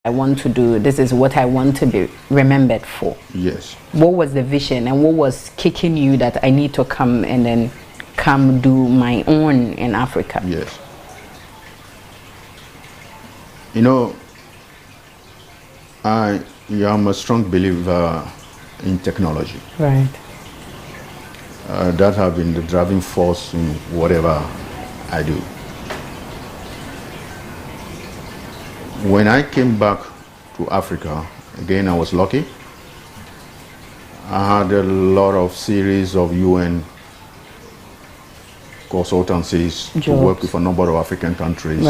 I want to do. This is what I want to be remembered for. Yes. What was the vision and what was kicking you that I need to come and then come do my own in Africa? Yes. You know, I am a strong believer in technology. Right. That has been the driving force in whatever I do. When I came back to Africa, again, I was lucky. I had a lot of series of UN consultancies to work with a number of African countries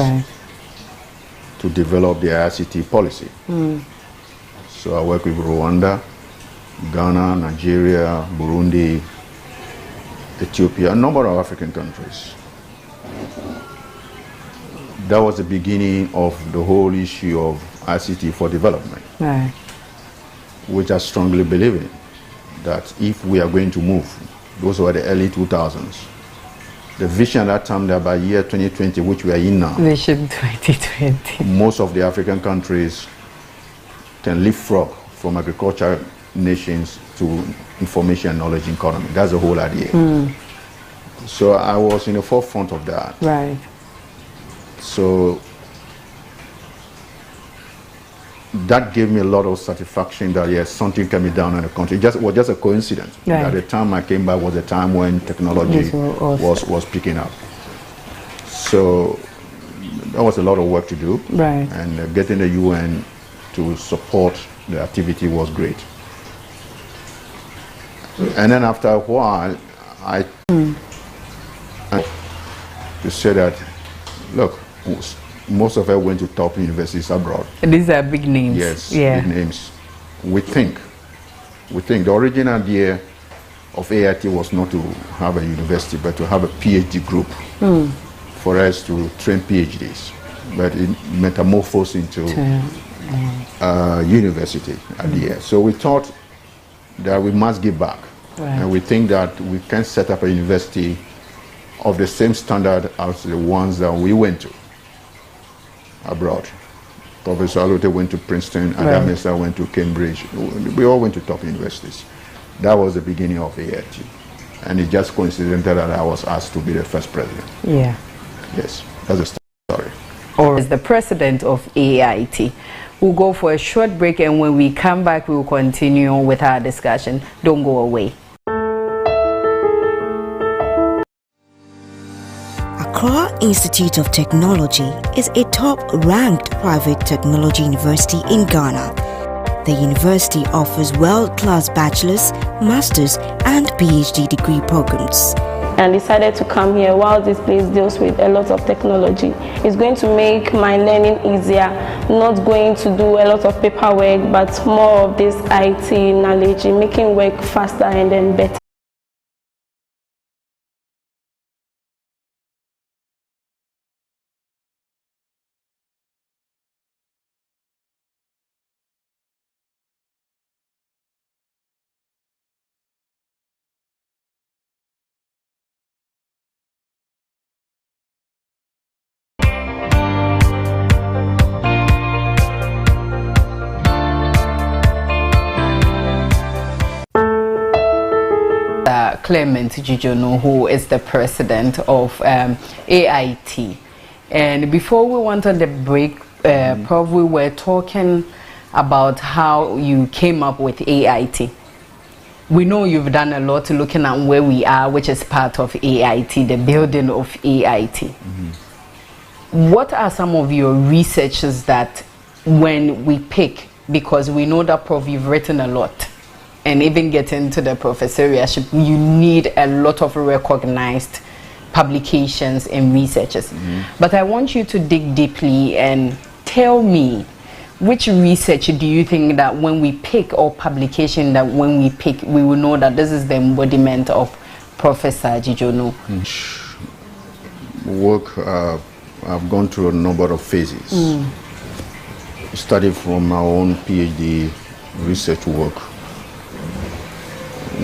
to develop their ICT policy. So I work with Rwanda, Ghana, Nigeria, Burundi, Ethiopia, a number of African countries. That was the beginning of the whole issue of ICT for development, which I strongly believe in, that if we are going to move, those were the early 2000s. The vision at that time that by year 2020, which we are in now, Vision 2020, most of the African countries can leapfrog from agricultural nations to information and knowledge economy. That's the whole idea. So I was in the forefront of that. Right. So that gave me a lot of satisfaction that yes, something can be done in the country. It was just a coincidence. Right. At the time I came back was a time when technology was picking up. So that was a lot of work to do. Right. And getting the UN to support the activity was great. And then after a while, I to say that, look, most of us went to top universities abroad. These are big names. Yes, big names. We think the original idea of AIT was not to have a university, but to have a PhD group for us to train PhDs. But it metamorphosed into university at the end. So we thought that we must give back. And we think that we can set up a university of the same standard as the ones that we went to abroad. Professor Alote went to Princeton, Adam Mesa went to Cambridge. We all went to top universities. That was the beginning of AIT. And it just coincidental that I was asked to be the first president. Yeah. Yes, that's the story. Or as the president of AIT. We'll go for a short break, and when we come back, we will continue with our discussion. Don't go away. Accra Institute of Technology is a top-ranked private technology university in Ghana. The university offers world-class bachelor's, master's, and PhD degree programs. And decided to come here while this place deals with a lot of technology. It's going to make my learning easier, not going to do a lot of paperwork, but more of this IT knowledge, making work faster and then better. Clement Jijono, who is the president of AIT. And before we went on the break, Prof, we were talking about how you came up with AIT. We know you've done a lot looking at where we are, which is part of AIT, the building of AIT. What are some of your researches that when we pick, because we know that, Prof, you've written a lot, and even getting to the professorship, you need a lot of recognized publications and researches. But I want you to dig deeply and tell me, which research do you think that when we pick, or publication that when we pick, we will know that this is the embodiment of Professor Jijono? Work, I've gone through a number of phases. Started from my own PhD research work,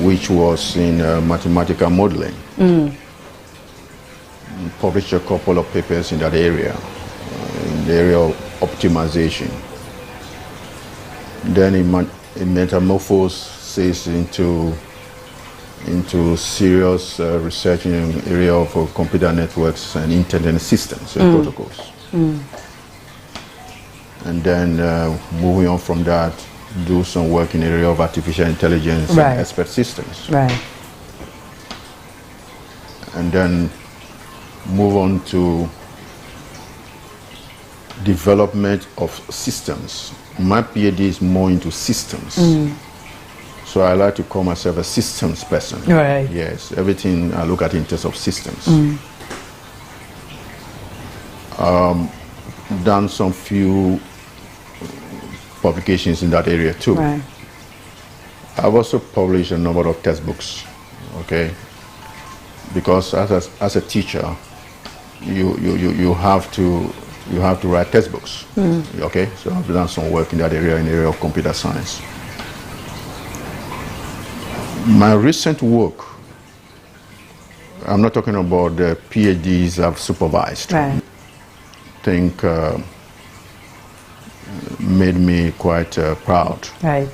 which was in mathematical modeling. Published a couple of papers in that area, in the area of optimization. Then it metamorphoses into serious research in the area of computer networks and internet systems and protocols. And then moving on from that, do some work in the area of artificial intelligence and expert systems. Right. And then move on to development of systems. My PhD is more into systems. So I like to call myself a systems person. Right. Yes, everything I look at in terms of systems. Done some few publications in that area too. Right. I've also published a number of textbooks, okay? Because as a teacher, you have to write textbooks, okay? So I've done some work in that area, in the area of computer science. My recent work, I'm not talking about the PhDs I've supervised. Right. I think made me quite proud. Right.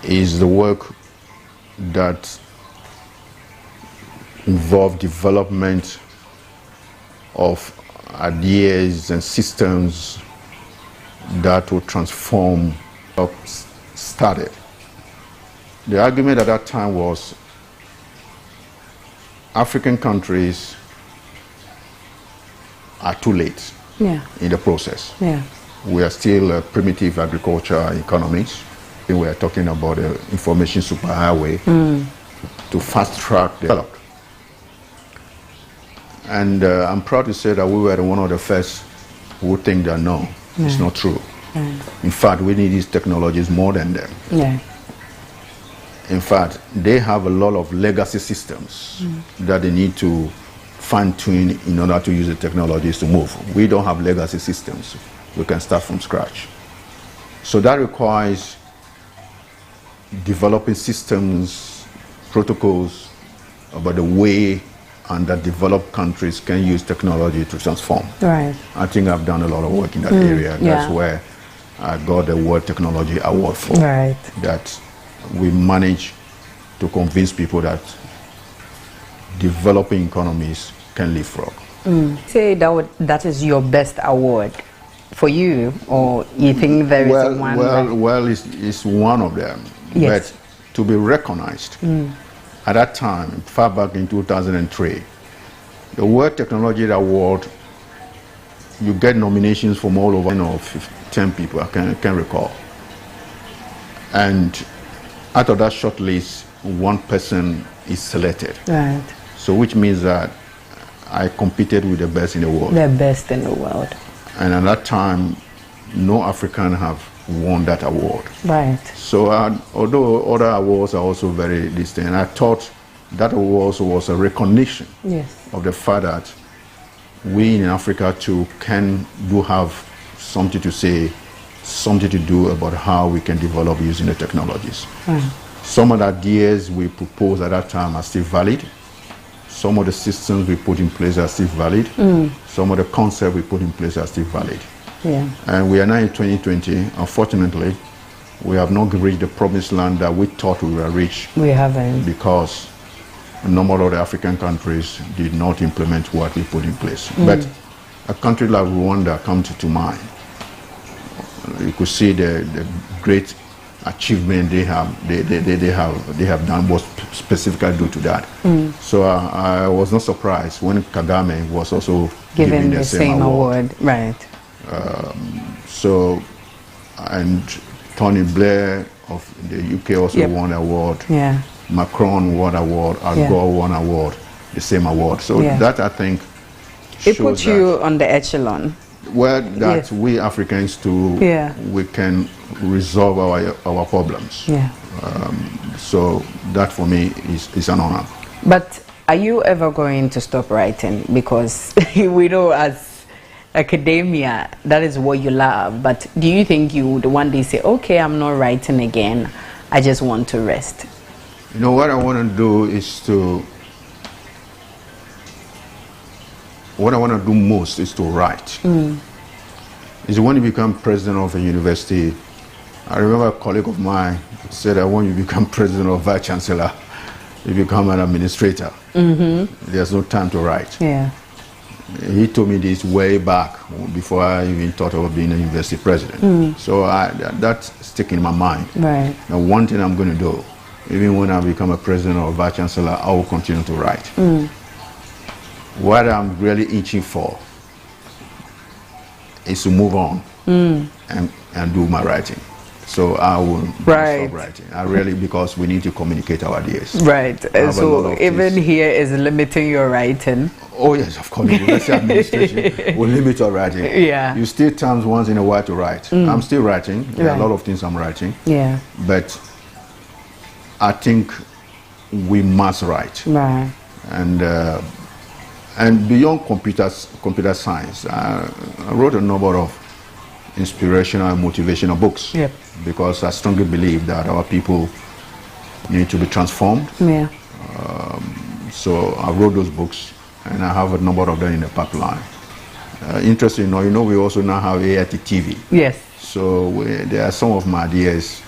Is the work that involved development of ideas and systems that will transform what started. The argument at that time was African countries are too late in the process. Yeah. We are still primitive agriculture economies. We are talking about the information superhighway to fast track development. And I'm proud to say that we were one of the first who think that no, it's not true. In fact, we need these technologies more than them. Yeah. In fact, they have a lot of legacy systems that they need to fine-tune in order to use the technologies to move. We don't have legacy systems. We can start from scratch. So that requires developing systems, protocols about the way and that developed countries can use technology to transform. Right. I think I've done a lot of work in that area. That's where I got the World Technology Award for. Right. That we manage to convince people that developing economies can leapfrog. Say that is your best award for you, or you think there is one? Well, it's one of them. Yes. But to be recognized at that time, far back in 2003, the World Technology Award, you get nominations from all over, 10 people, I can recall. And out of that short list, one person is selected. Right. So which means that I competed with the best in the world. The best in the world. And at that time, no African have won that award. Right. So although other awards are also very distinct, I thought that award was a recognition of the fact that we in Africa too do have something to say, something to do about how we can develop using the technologies. Some of the ideas we proposed at that time are still valid. Some of the systems we put in place are still valid. Some of the concepts we put in place are still valid. Yeah. And we are now in 2020. Unfortunately, we have not reached the promised land that we thought we will reach. We haven't. Because a number of the African countries did not implement what we put in place. But a country like Rwanda comes to mind. You could see the great achievement they have done was specifically due to that. So I was not surprised when Kagame was also given the same award. Right. So, and Tony Blair of the UK also won an award. Yeah. Macron won an award. Al Gore won an award, the same award. So that, I think, it puts you on the echelon. Well, that we Africans too, we can resolve our problems. Yeah. So that for me is an honor. But are you ever going to stop writing? Because we know as academia, that is what you love. But do you think you would one day say, okay, I'm not writing again, I just want to rest? You know, what I want to do is what I want to do most is to write. Is when you become president of a university, I remember a colleague of mine said that when you become president or vice chancellor, you become an administrator. There's no time to write. Yeah. He told me this way back before I even thought of being a university president. So that's sticking in my mind. Right. Now, one thing I'm going to do, even when I become a president or vice chancellor, I will continue to write. What I'm really itching for is to move on and do my writing. So I will stop writing. I really, because we need to communicate our ideas. Right. So even here is limiting your writing. Oh yes, of course. University administration will limit our writing. Yeah. You still times once in a while to write. I'm still writing. There are a lot of things I'm writing. Yeah. But I think we must write. Right. And beyond computer science, I wrote a number of inspirational and motivational books. Yep. Because I strongly believe that our people need to be transformed. Yeah. So I wrote those books, and I have a number of them in the pipeline. Interesting, you know, we also now have Aau TV. Yes. So there are some of my ideas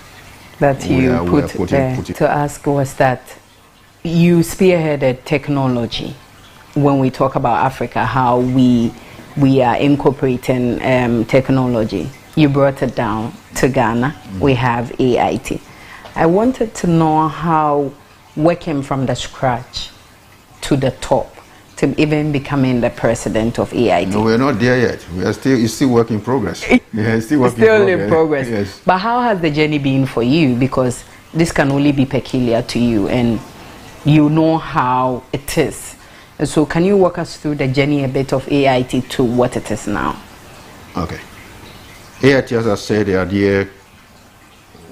that you put there. To ask was that you spearheaded technology when we talk about Africa, how we are incorporating technology. You brought it down to Ghana. We have AIT. I wanted to know how working from the scratch to the top, to even becoming the president of AIT. No, we're not there yet. It's still work in progress. Yeah, it's still work in progress. Yes. But how has the journey been for you? Because this can only be peculiar to you, and you know how it is. And so can you walk us through the journey a bit of AIT to what it is now? Okay. AIT, as I said, the idea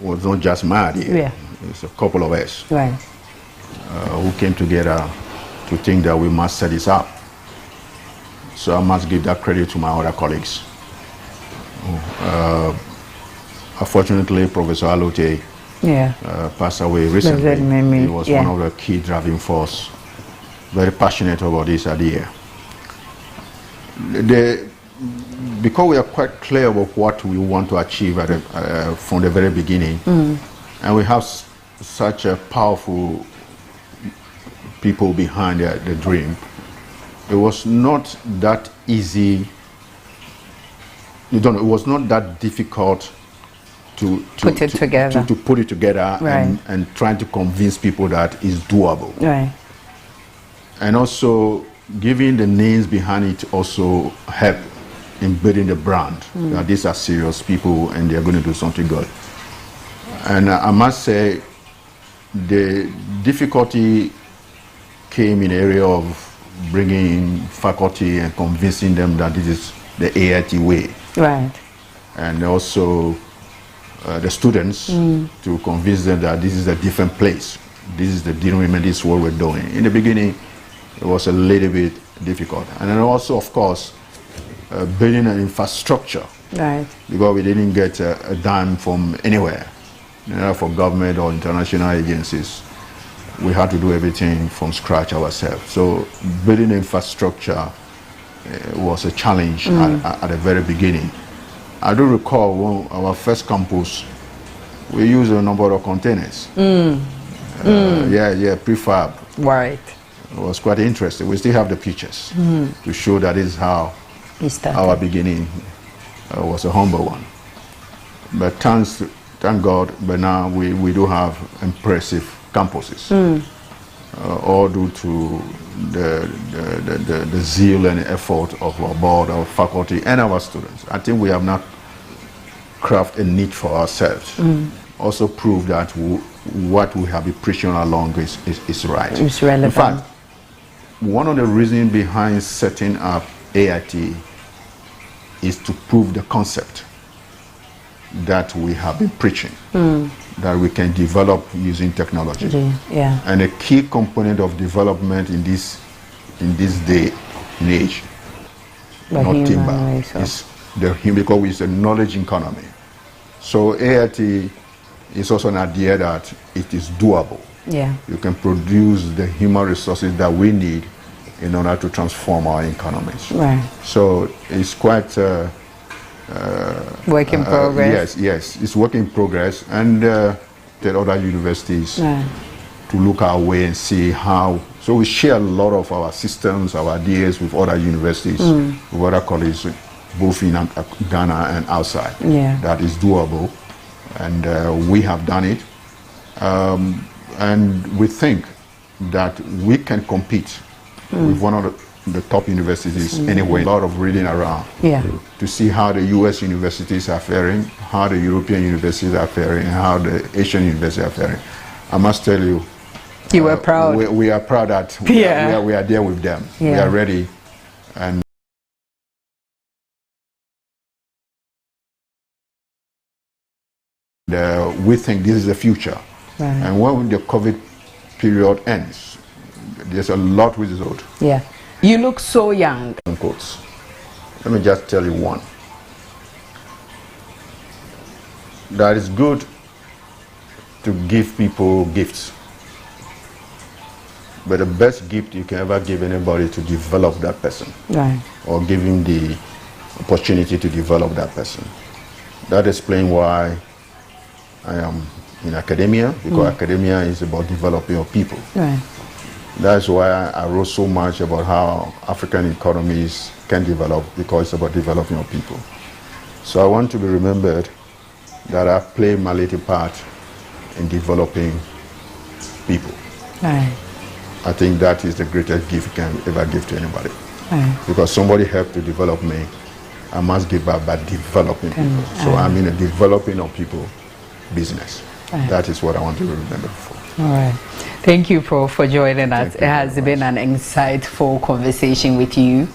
was not just my idea. Yeah. It's a couple of us who came together to think that we must set this up. So I must give that credit to my other colleagues. Unfortunately, Professor Aau Tv passed away recently. He was one of the key driving force, very passionate about this idea. Because we are quite clear about what we want to achieve from the very beginning, and we have such a powerful people behind the dream, it was not that easy. It was not that difficult to put it together and trying to convince people that it's doable. Right. And also giving the names behind it also help in building the brand that these are serious people and they're going to do something good. And I must say the difficulty came in the area of bringing in faculty and convincing them that this is the AIT way. Right. And also the students to convince them that this is a different place. This is the dream and this is what we're doing. In the beginning, it was a little bit difficult. And then also, of course, building an infrastructure. Right. Because we didn't get a dime from anywhere, from government or international agencies. We had to do everything from scratch ourselves. So building infrastructure was a challenge at the very beginning. I do recall when our first campus, we used a number of containers. Prefab. Right. It was quite interesting. We still have the pictures to show that this is how our beginning was a humble one. But thank God, but now we do have impressive campuses, all due to the zeal and effort of our board, our faculty, and our students. I think we have not crafted a niche for ourselves. Also prove that what we have been preaching along is right. It's relevant. In fact, one of the reasons behind setting up AIT is to prove the concept that we have been preaching, that we can develop using technology. Yeah. And a key component of development in this day and age, not timber, is because it's a knowledge economy. So AIT is also an idea that it is doable. Yeah. You can produce the human resources that we need in order to transform our economies. Right. So it's quite Work in progress. Yes, it's work in progress, and tell other universities to look our way and see how. So we share a lot of our systems, our ideas with other universities, with other colleges, both in Ghana and outside. That is doable, and we have done it, and we think that we can compete with one of the top universities anyway. A lot of reading around to see how the US universities are faring, how the European universities are faring, and how the Asian universities are faring. I must tell you, you were proud. We are proud that we are there with them. We are ready, and we think this is the future. And when the COVID period ends, there's a lot with result. You look so young. Quotes. Let me just tell you one. That is good to give people gifts. But the best gift you can ever give anybody is to develop that person. Or give him the opportunity to develop that person. That explains why I am in academia, because academia is about developing your people. That's why I wrote so much about how African economies can develop, because it's about developing your people. So I want to be remembered that I play my little part in developing people. I think that is the greatest gift you can ever give to anybody. Because somebody helped to develop me, I must give back by developing people. So I'm in a developing of people business. That is what I want to be remembered for. All right. Thank you, Prof, for joining us. It has been an insightful conversation with you,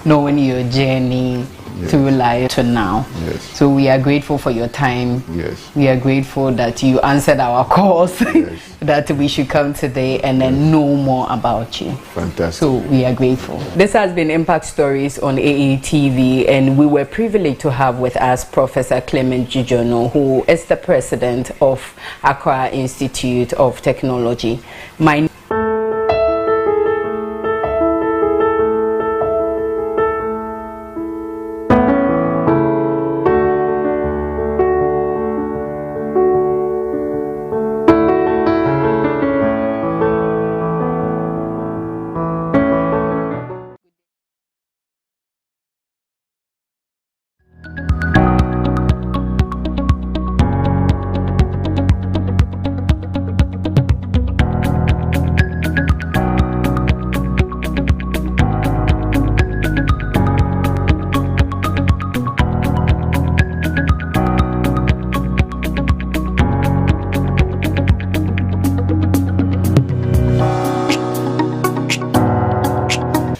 knowing your journey through life to now. So we are grateful for your time. We are grateful that you answered our calls, that we should come today and then know more about you. Fantastic. So we are grateful. This has been Impact Stories on Aau Tv, and we were privileged to have with us Professor Clement Djijono, who is the president of Accra Institute of Technology.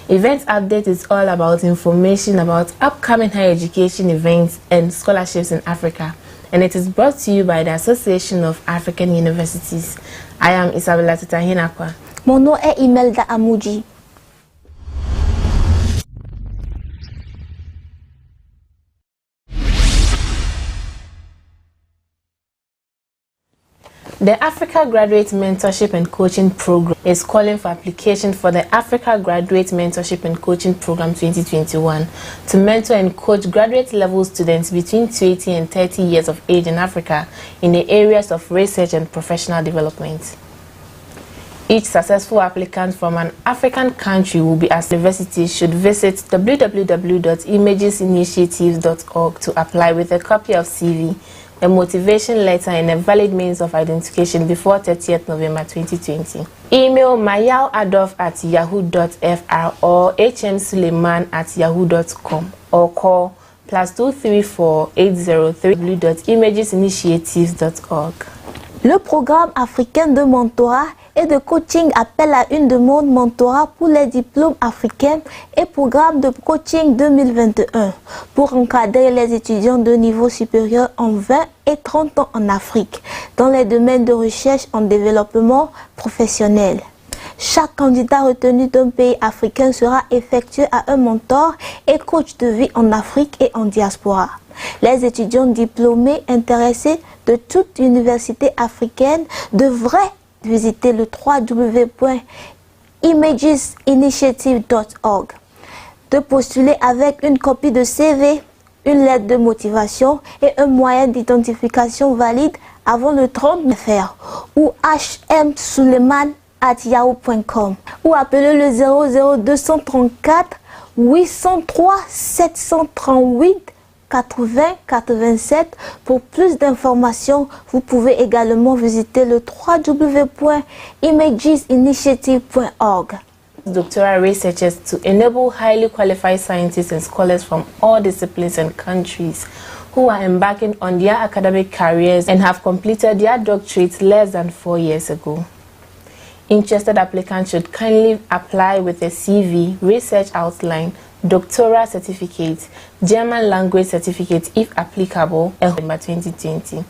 Event Update is all about information about upcoming higher education events and scholarships in Africa, and it is brought to you by the Association of African Universities. I am Isabella Tutahinakwa. Mon nom est Imelda Amouji. The Africa Graduate Mentorship and Coaching Program is calling for application for the Africa Graduate Mentorship and Coaching Program 2021 to mentor and coach graduate level students between 20 and 30 years of age in Africa in the areas of research and professional development. Each successful applicant from an African country will be asked. Universities should visit www.imagesinitiative.org to apply with a copy of CV, a motivation letter, and a valid means of identification before 30th November 2020. Email mayaladolf@yahoo.fr or hmsuleiman@yahoo.com or call +234 803 www.imagesinitiative.org. Le programme africain de mentorat et de coaching appelle à une demande mentorat pour les diplômes africains et programme de coaching 2021 pour encadrer les étudiants de niveau supérieur en 20 et 30 ans en Afrique dans les domaines de recherche en développement professionnel. Chaque candidat retenu d'un pays africain sera effectué à un mentor et coach de vie en Afrique et en diaspora. Les étudiants diplômés intéressés de toute université africaine devraient visiter le www.imagesinitiative.org, de postuler avec une copie de CV une lettre de motivation et un moyen d'identification valide avant le 30 février ou hmsuleiman@yahoo.com ou appelez le 00234 803 738 80 87 pour plus d'informations. Vous pouvez également visiter le www.imagesinitiative.org. Doctoral researchers to enable highly qualified scientists and scholars from all disciplines and countries who are embarking on their academic careers and have completed their doctorates less than 4 years ago. Interested applicants should kindly apply with a CV, research outline, doctoral certificate, German language certificate if applicable, in November 2020.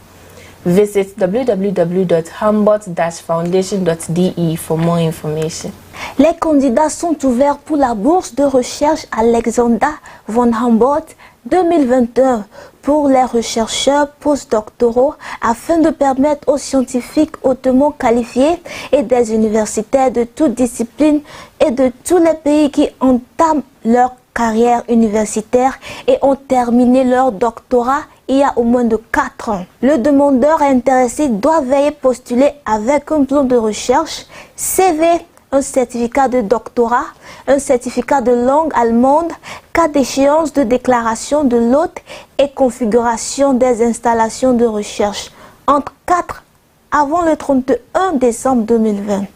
Visit www.humboldt-foundation.de for more information. Les candidats sont ouverts pour la bourse de recherche Alexander von Humboldt 2021 pour les chercheurs postdoctoraux afin de permettre aux scientifiques hautement qualifiés et des universitaires de toutes disciplines et de tous les pays qui entament leur carrière universitaire et ont terminé leur doctorat il y a au moins de 4 ans. Le demandeur intéressé doit veiller postuler avec un plan de recherche, CV, un certificat de doctorat, un certificat de langue allemande, cas d'échéance de déclaration de l'hôte et configuration des installations de recherche entre 4 avant le 31 décembre 2020.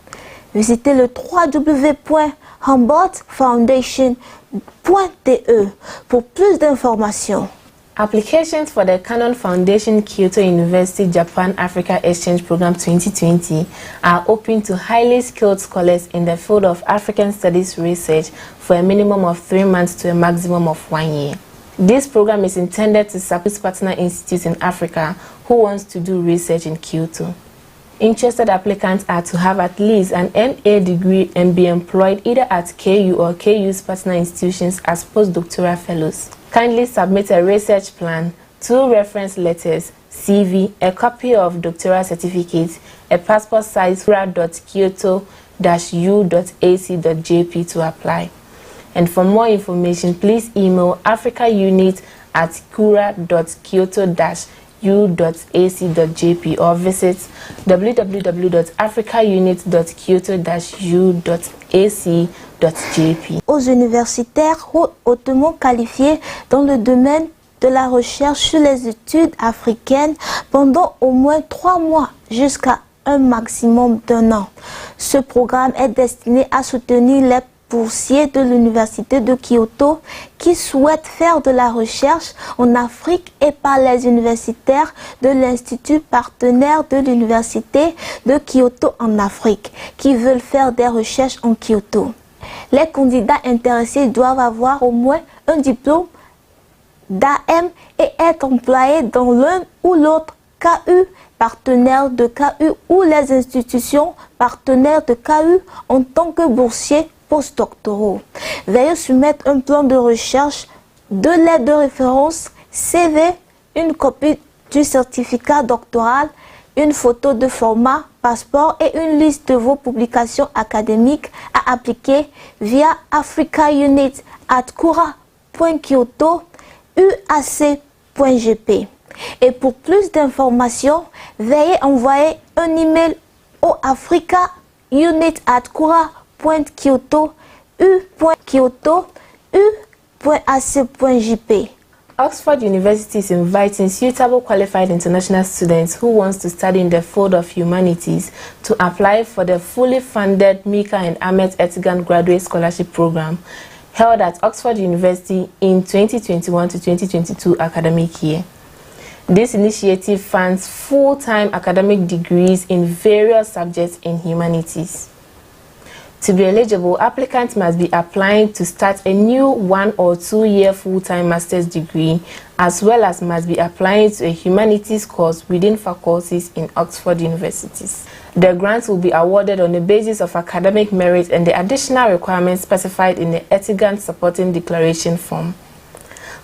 Visitez le www.humboldtfoundation.de pour plus d'informations. Applications for the Canon Foundation Kyoto University Japan Africa Exchange Program 2020 are open to highly skilled scholars in the field of African Studies research for a minimum of 3 months to a maximum of 1 year. This program is intended to support partner institutes in Africa who wants to do research in Kyoto. Interested applicants are to have at least an MA degree and be employed either at KU or KU's partner institutions as postdoctoral fellows. Kindly submit a research plan, 2 reference letters, CV, a copy of doctoral certificate, a passport size kyoto-u.ac.jp to apply. And for more information, please email africaunit@kura.kyoto-u.ac.jp or visit www.africaunit.kyoto-u.ac.jp. Aux universitaires hautement qualifiés dans le domaine de la recherche sur les études africaines pendant au moins 3 mois jusqu'à un maximum d'1 an. Ce programme est destiné à soutenir les boursiers de l'université de Kyoto qui souhaitent faire de la recherche en Afrique et par les universitaires de l'institut partenaire de l'université de Kyoto en Afrique qui veulent faire des recherches en Kyoto. Les candidats intéressés doivent avoir au moins un diplôme d'AM et être employés dans l'un ou l'autre KU, partenaire de KU ou les institutions partenaires de KU en tant que boursiers postdoctoraux. Veuillez soumettre un plan de recherche, 2 lettres de référence, CV, une copie du certificat doctoral, une photo de format passeport et une liste de vos publications académiques à appliquer via africaunit@kura.kyoto.uac.gp. Et pour plus d'informations, veuillez envoyer un email au africaunit@kura.kyoto.u.ac.jp. Oxford University is inviting suitable qualified international students who want to study in the field of humanities to apply for the fully funded Mika and Ahmet Ertegun Graduate Scholarship Program held at Oxford University in 2021 to 2022 academic year. This initiative funds full-time academic degrees in various subjects in humanities. To be eligible, applicants must be applying to start a new 1 or 2 year full-time master's degree, as well as must be applying to a humanities course within faculties in Oxford universities. The grants will be awarded on the basis of academic merit and the additional requirements specified in the Ertegun Supporting Declaration form.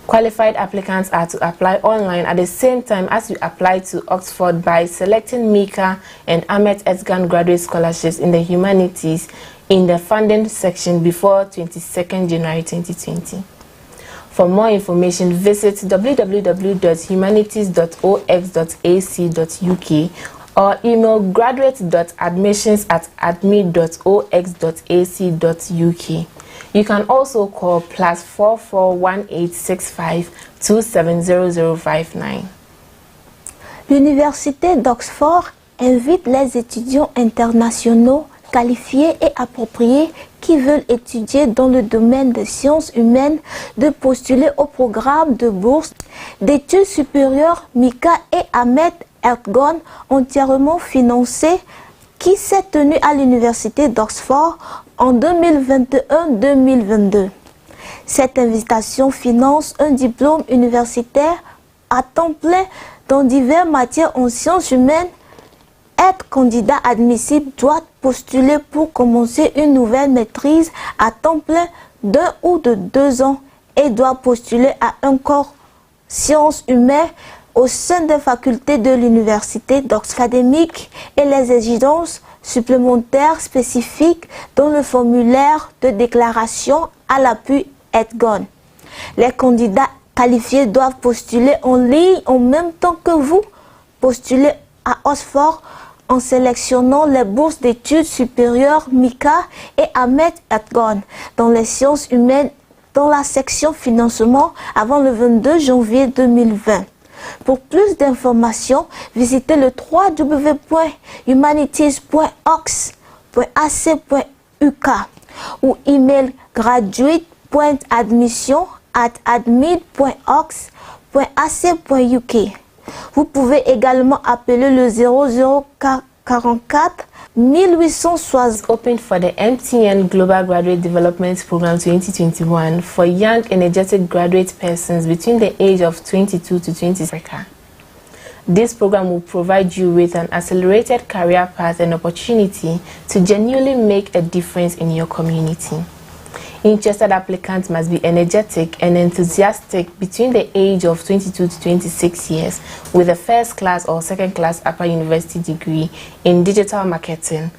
Qualified applicants are to apply online at the same time as you apply to Oxford by selecting Mika and Ahmet Ertegun Graduate Scholarships in the humanities in the funding section before 22nd January 2020. For more information, visit www.humanities.ox.ac.uk or email graduate.admissions@admit.ox.ac.uk. You can also call +441865 270059. L'Université d'Oxford invite les étudiants internationaux qualifiés et appropriés qui veulent étudier dans le domaine des sciences humaines de postuler au programme de bourse d'études supérieures Mika et Ahmed Erdogan entièrement financé qui s'est tenu à l'Université d'Oxford en 2021-2022. Cette invitation finance un diplôme universitaire à temps plein dans diverses matières en sciences humaines. Être candidat admissible doit postuler pour commencer une nouvelle maîtrise à temps plein d'1 ou de 2 ans et doit postuler à un corps sciences humaines au sein des facultés de l'université d'académique et les exigences supplémentaires spécifiques dans le formulaire de déclaration à l'appui Edgon. Les candidats qualifiés doivent postuler en ligne en même temps que vous postulez à Oxford en sélectionnant les bourses d'études supérieures Mika et Ahmed Erdogan dans les sciences humaines dans la section financement avant le 22 janvier 2020. Pour plus d'informations, visitez le www.humanities.ox.ac.uk ou email graduate.admission@admit.ox.ac.uk. Vous pouvez également appeler le 0044 1860. Open for the MTN Global Graduate Development Program 2021 for young energetic graduate persons between the age of 22 to 20 Africa. This program will provide you with an accelerated career path and opportunity to genuinely make a difference in your community. Interested applicants must be energetic and enthusiastic between the age of 22 to 26 years with a first class or second class upper university degree in digital marketing,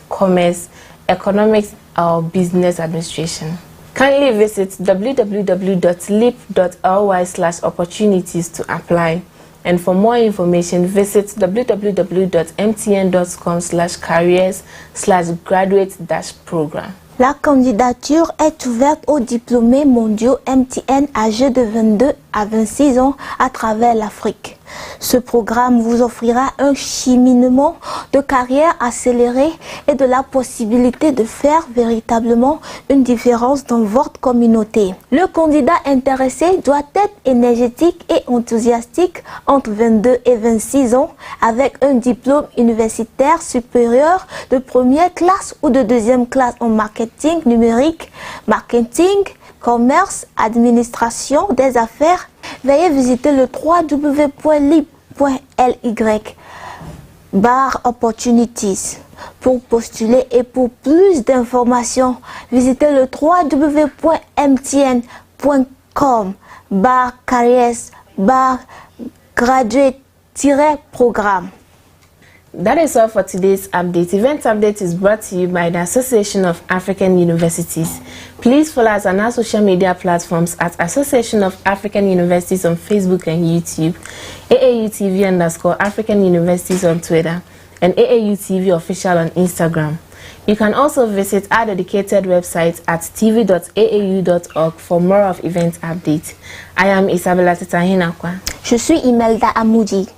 commerce, economics, or business administration. Kindly visit www.leap.ly/opportunities to apply. And for more information, visit www.mtn.com/careers/graduate-program. La candidature est ouverte aux diplômés mondiaux MTN âgés de 22 à 26 ans à travers l'Afrique. Ce programme vous offrira un cheminement de carrière accéléré et de la possibilité de faire véritablement une différence dans votre communauté. Le candidat intéressé doit être énergétique et enthousiastique entre 22 et 26 ans avec un diplôme universitaire supérieur de première classe ou de deuxième classe en marketing numérique, marketing, commerce, administration des affaires. Veuillez visiter le www.lib.ly/opportunities pour postuler et pour plus d'informations, visitez le www.mtn.com/careers/graduate-programme. That is all for today's update. Event Update is brought to you by the Association of African Universities. Please follow us on our social media platforms at Association of African Universities on Facebook and YouTube, AAU TV_African Universities on Twitter, and AAU TV Official on Instagram. You can also visit our dedicated website at tv.aau.org for more of event updates. I am Isabella Titahinakwa. Je suis Imelda Amoudi.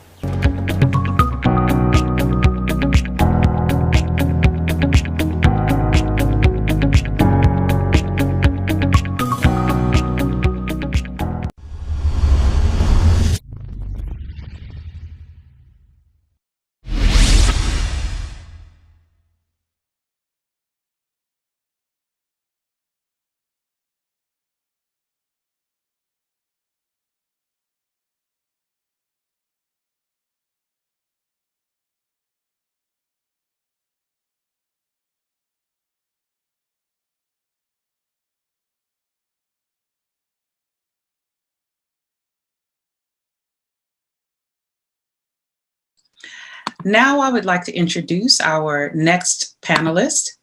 Now I would like to introduce our next panelist.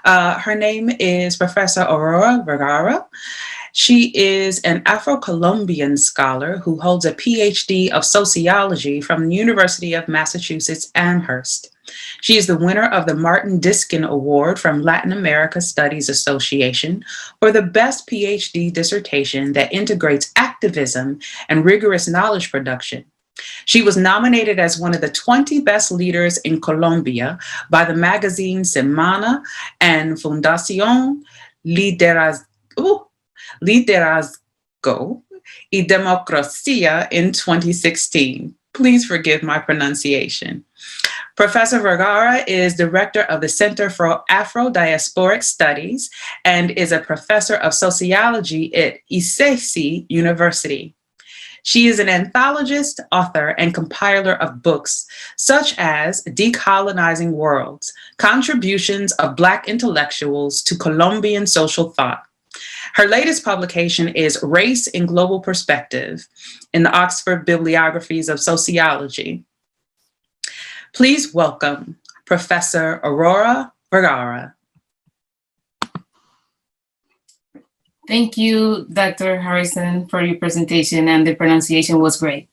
Her name is Professor Aurora Vergara. She is an Afro-Colombian scholar who holds a PhD of sociology from the University of Massachusetts Amherst. She is the winner of the Martin Diskin Award from Latin America Studies Association for the best PhD dissertation that integrates activism and rigorous knowledge production. She was nominated as one of the 20 best leaders in Colombia by the magazine Semana and Fundación Liderazgo y Democracia in 2016. Please forgive my pronunciation. Professor Vergara is director of the Center for Afro-Diasporic Studies and is a professor of sociology at ICESI University. She is an anthologist, author, and compiler of books such as Decolonizing Worlds, Contributions of Black Intellectuals to Colombian Social Thought. Her latest publication is Race in Global Perspective in the Oxford Bibliographies of Sociology. Please welcome Professor Aurora Vergara. Thank you, Dr. Harrison, for your presentation, and the pronunciation was great.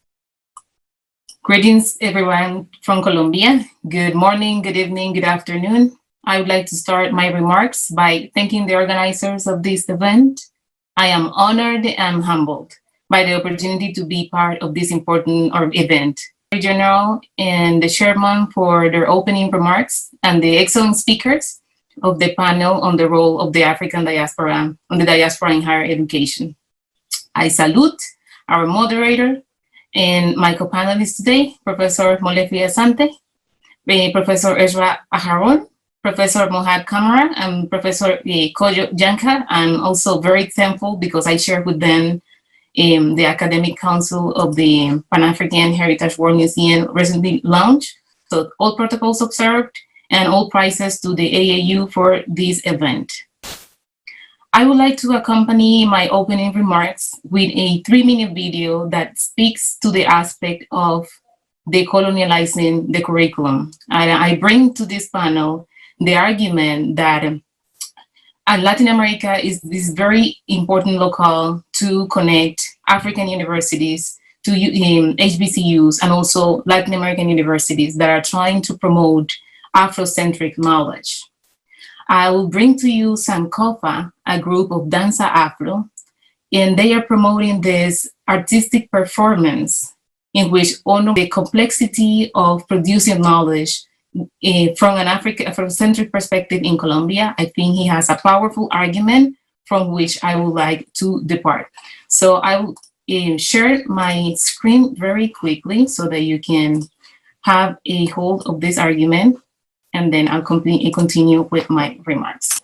Greetings, everyone from Colombia. Good morning, good evening, good afternoon. I would like to start my remarks by thanking the organizers of this event. I am honored and humbled by the opportunity to be part of this important event. General and the chairman for their opening remarks and the excellent speakers of the panel on the role of the African diaspora on the diaspora in higher education. I salute our moderator and my co-panelists today, Professor Molefi Asante, Professor Ezra Aharon, Professor Mohad Kamara, and Professor Kojo Janka. I'm also very thankful because I shared with them the Academic Council of the Pan-African Heritage World Museum recently launched. So all protocols observed and all prizes to the AAU for this event. I would like to accompany my opening remarks with a 3-minute video that speaks to the aspect of decolonializing the curriculum. I bring to this panel the argument that Latin America is this very important locale to connect African universities to HBCUs and also Latin American universities that are trying to promote Afrocentric knowledge. I will bring to you Sankofa, a group of Danza Afro, and they are promoting this artistic performance in which honor the complexity of producing knowledge from an Afrocentric perspective in Colombia. I think he has a powerful argument from which I would like to depart. So I will share my screen very quickly so that you can have a hold of this argument, and then I'll continue with my remarks.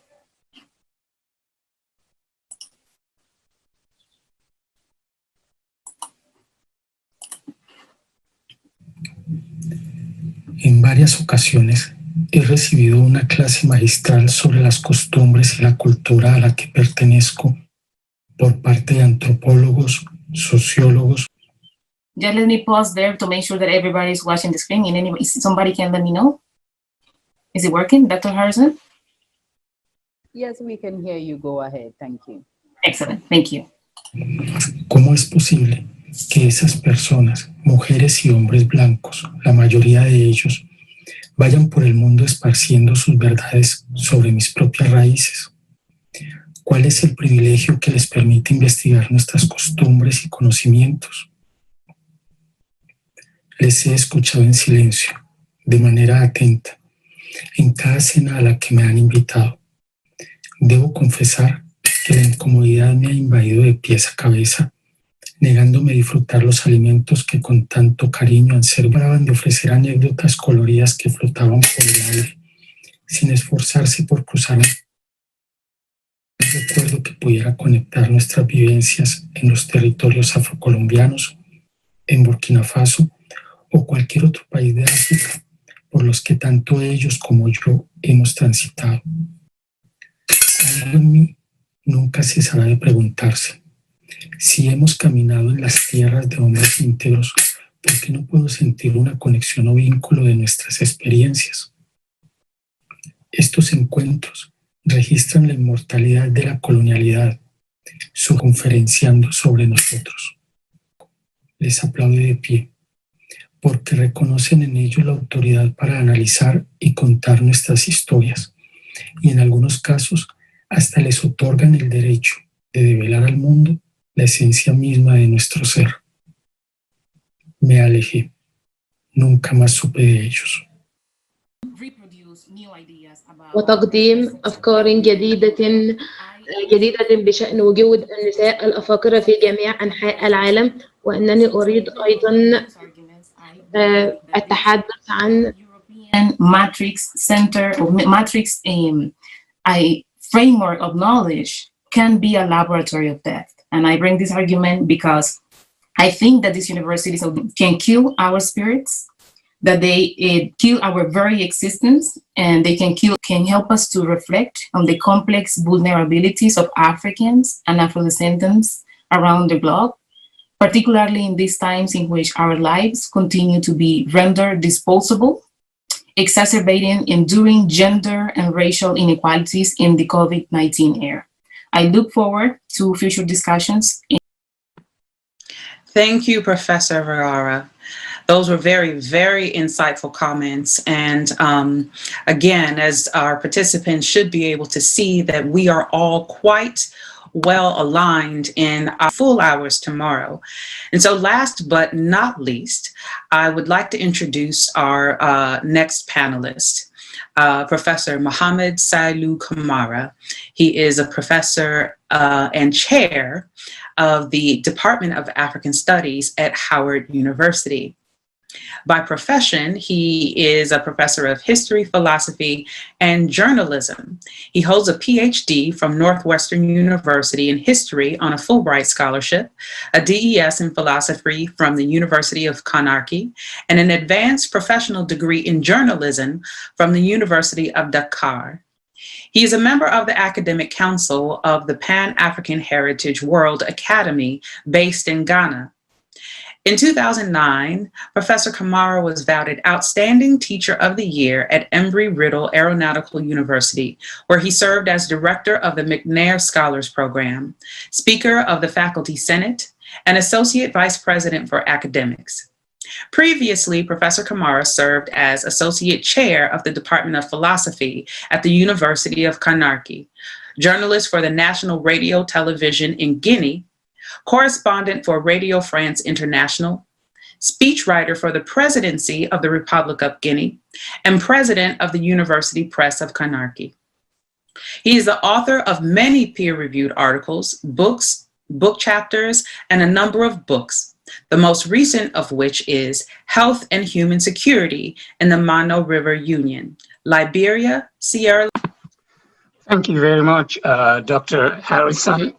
En varias ocasiones he recibido una clase magistral sobre las costumbres y la cultura a la que pertenezco por parte de antropólogos, sociólogos. Just let me pause there to make sure that everybody is watching the screen. And anyway, somebody can let me know. Is it working, Dr. Harrison? Yes, we can hear you. Go ahead. Thank you. Excellent. Thank you. ¿Cómo es posible que esas personas, mujeres y hombres blancos, la mayoría de ellos, vayan por el mundo esparciendo sus verdades sobre mis propias raíces? ¿Cuál es el privilegio que les permite investigar nuestras costumbres y conocimientos? Les he escuchado en silencio, de manera atenta, en cada cena a la que me han invitado. Debo confesar que la incomodidad me ha invadido de pies a cabeza, negándome a disfrutar los alimentos que con tanto cariño han servido de ofrecer anécdotas coloridas que flotaban por el aire, sin esforzarse por cruzar un recuerdo que pudiera conectar nuestras vivencias en los territorios afrocolombianos, en Burkina Faso o cualquier otro país de África por los que tanto ellos como yo hemos transitado. Algo en mí nunca cesará de preguntarse: si hemos caminado en las tierras de hombres íntegros, ¿por qué no puedo sentir una conexión o vínculo de nuestras experiencias? Estos encuentros registran la inmortalidad de la colonialidad, su conferenciando sobre nosotros. Les aplaude de pie, porque reconocen en ello la autoridad para analizar y contar nuestras historias, y en algunos casos hasta les otorgan el derecho de develar al mundo la esencia misma de nuestro ser. Me alejé, nunca más supe de ellos. وتقديم أفكار جديدة بشأن وجود النساء الأفاقرة في جميع أنحاء العالم، وأنني أريد أيضا التحدث عن matrix a framework of knowledge can be a laboratory of death. And I bring this argument because I think that these universities can kill our spirits, that they kill our very existence, and they can help us to reflect on the complex vulnerabilities of Africans and Afro-descendants around the globe, particularly in these times in which our lives continue to be rendered disposable, exacerbating enduring gender and racial inequalities in the COVID-19 era. I look forward to future discussions. Thank you, Professor Vergara. Those were very, very insightful comments. And again, as our participants should be able to see, that we are all quite well aligned in our full hours tomorrow. And so last but not least, I would like to introduce our next panelist, Professor Mohammed Sailu Kamara. He is a professor and chair of the Department of African Studies at Howard University. By profession, he is a professor of history, philosophy, and journalism. He holds a PhD from Northwestern University in history on a Fulbright scholarship, a DES in philosophy from the University of Conakry, and an advanced professional degree in journalism from the University of Dakar. He is a member of the Academic Council of the Pan-African Heritage World Academy based in Ghana. In 2009, Professor Kamara was voted Outstanding Teacher of the Year at Embry-Riddle Aeronautical University, where he served as Director of the McNair Scholars Program, Speaker of the Faculty Senate, and Associate Vice President for Academics. Previously, Professor Kamara served as Associate Chair of the Department of Philosophy at the University of Conakry, journalist for the National Radio Television in Guinea, correspondent for Radio France International, speechwriter for the Presidency of the Republic of Guinea, and president of the University Press of Conakry. He is the author of many peer-reviewed articles, books, book chapters, and a number of books, the most recent of which is Health and Human Security in the Mano River Union, Liberia, Sierra Leone. Thank you very much, Dr. Harrison.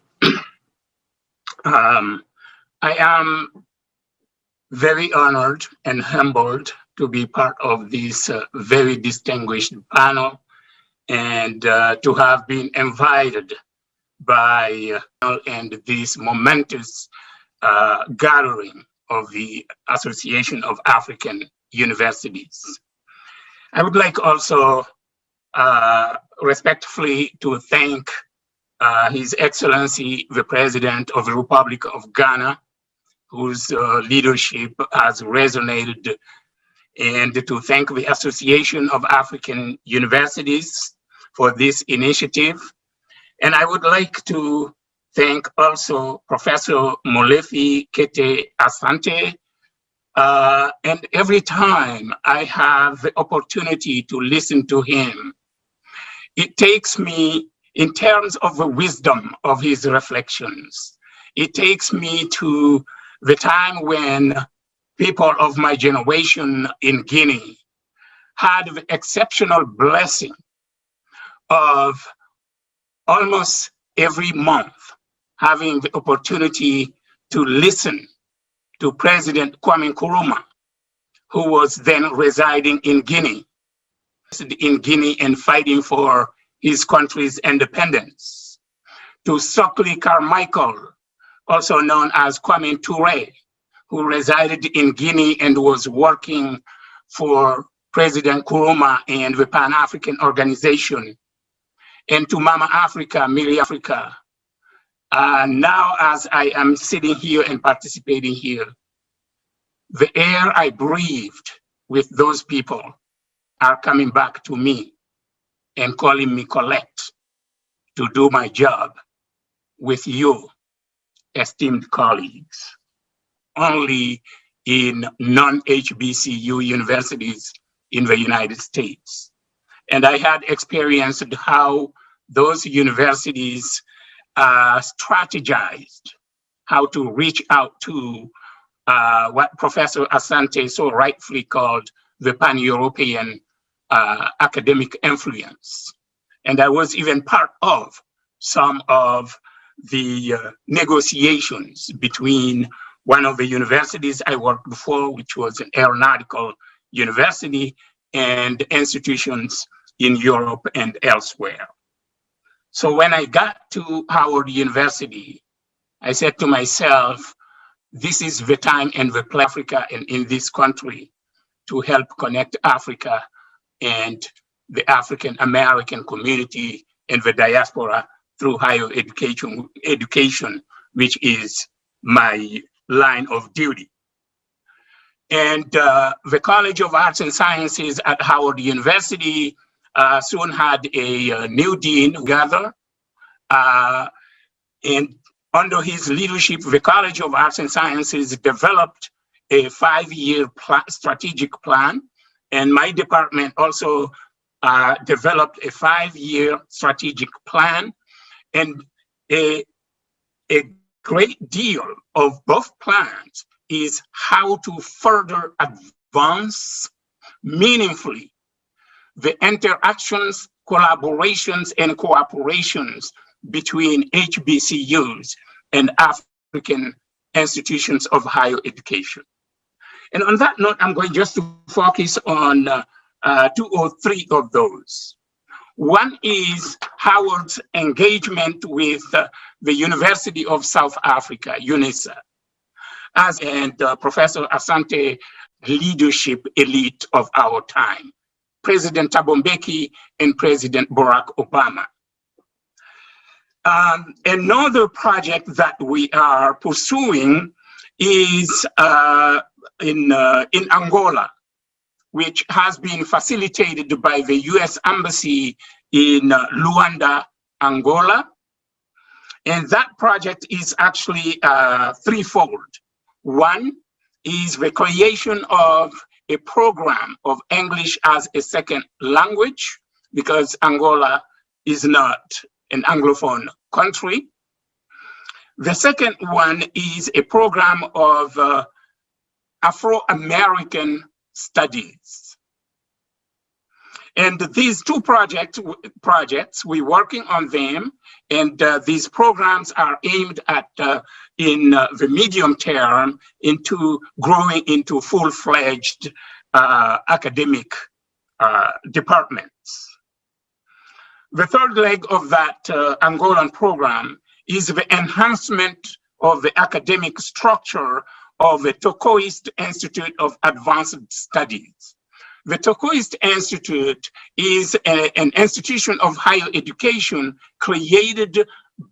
I am very honored and humbled to be part of this very distinguished panel and to have been invited by and this momentous gathering of the Association of African Universities. I would like also respectfully to thank His Excellency, the President of the Republic of Ghana, whose leadership has resonated, and to thank the Association of African Universities for this initiative. And I would like to thank also Professor Molefi Kete Asante. And every time I have the opportunity to listen to him, it takes me in terms of the wisdom of his reflections. It takes me to the time when people of my generation in Guinea had the exceptional blessing of almost every month having the opportunity to listen to President Kwame Nkrumah, who was then residing in Guinea and fighting for his country's independence, to Stokely Carmichael, also known as Kwame Ture, who resided in Guinea and was working for President Nkrumah and the Pan-African Organization, and to Mama Africa, Millie Africa, Now, as I am sitting here and participating here, the air I breathed with those people are coming back to me and calling me Colette to do my job with you, esteemed colleagues, only in non-HBCU universities in the United States. And I had experienced how those universities strategized how to reach out to what Professor Asante so rightfully called the pan-European academic influence. And I was even part of some of the negotiations between one of the universities I worked for, which was an aeronautical university, and institutions in Europe and elsewhere. So when I got to Howard University, I said to myself, this is the time and the place Africa and in this country to help connect Africa and the African American community and the diaspora through higher education, which is my line of duty. And the College of Arts and Sciences at Howard University soon had a new dean together. And under his leadership, the College of Arts and Sciences developed a 5-year strategic plan. And my department also developed a 5-year strategic plan. And a great deal of both plans is how to further advance meaningfully the interactions, collaborations, and cooperations between HBCUs and African institutions of higher education. And on that note, I'm going just to focus on 2 or 3 of those. One is Howard's engagement with the University of South Africa, UNISA, and Professor Asante leadership elite of our time, President Thabo Mbeki and President Barack Obama. Another project that we are pursuing is in Angola, which has been facilitated by the US Embassy in Luanda, Angola. And that project is actually threefold. One is the creation of a program of English as a second language, because Angola is not an Anglophone country. The second one is a program of Afro-American studies. And these 2 projects, we're working on them, and these programs are aimed at, in the medium term, into growing into full-fledged academic departments. The third leg of that Angolan program is the enhancement of the academic structure of the Tokoist Institute of Advanced Studies. The Tokoist Institute is an institution of higher education created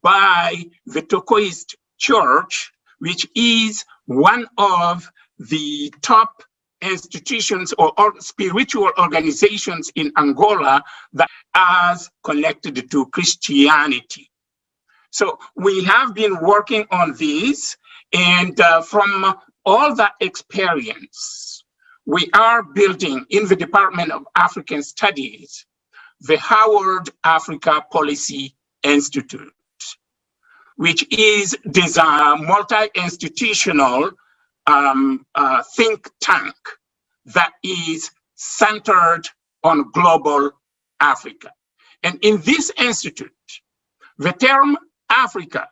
by the Tokoist Church, which is one of the top institutions or spiritual organizations in Angola that is connected to Christianity. So we have been working on these, and from all that experience, we are building in the Department of African Studies, the Howard Africa Policy Institute, which is a multi-institutional think tank that is centered on global Africa. And in this institute, the term Africa,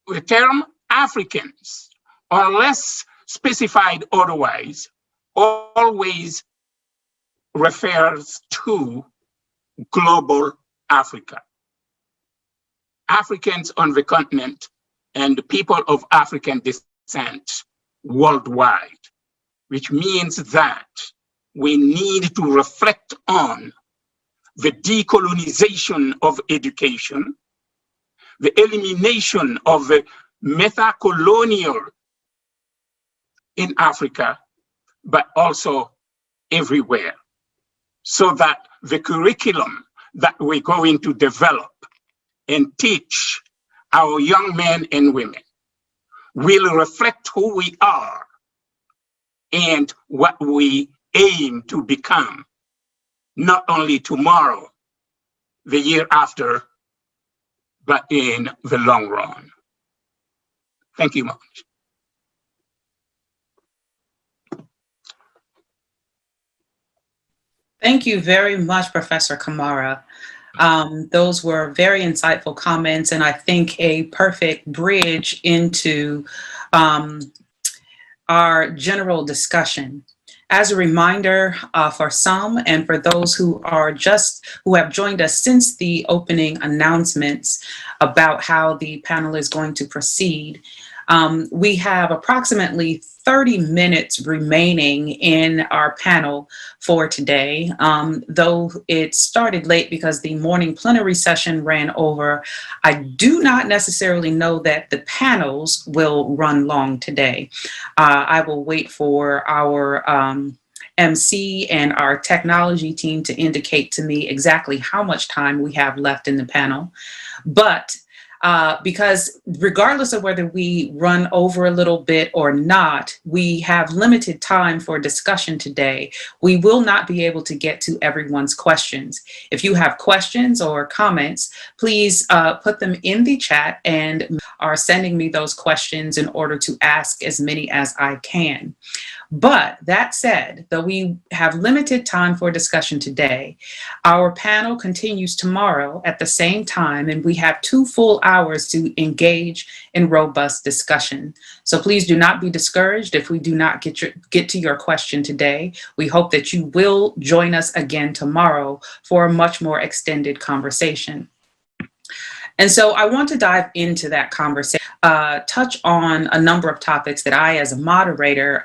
the term Africans, unless specified otherwise, always refers to global Africa. Africans on the continent and the people of African descent worldwide, which means that we need to reflect on the decolonization of education, the elimination of the meta-colonial in Africa, but also everywhere, so that the curriculum that we're going to develop and teach our young men and women will reflect who we are and what we aim to become, not only tomorrow, the year after, but in the long run. Thank you much. Thank you very much, Professor Kamara. Those were very insightful comments, and I think a perfect bridge into our general discussion. As a reminder for some and for those who have joined us since the opening announcements about how the panel is going to proceed, we have approximately 30 minutes remaining in our panel for today. Though it started late because the morning plenary session ran over, I do not necessarily know that the panels will run long today. I will wait for our MC and our technology team to indicate to me exactly how much time we have left in the panel. But because regardless of whether we run over a little bit or not, we have limited time for discussion today. We will not be able to get to everyone's questions. If you have questions or comments, please put them in the chat and are sending me those questions in order to ask as many as I can. But that said, though we have limited time for discussion today, our panel continues tomorrow at the same time, and we have 2 full hours to engage in robust discussion. So please do not be discouraged if we do not get to your question today. We hope that you will join us again tomorrow for a much more extended conversation. And so I want to dive into that conversation, touch on a number of topics that I, as a moderator,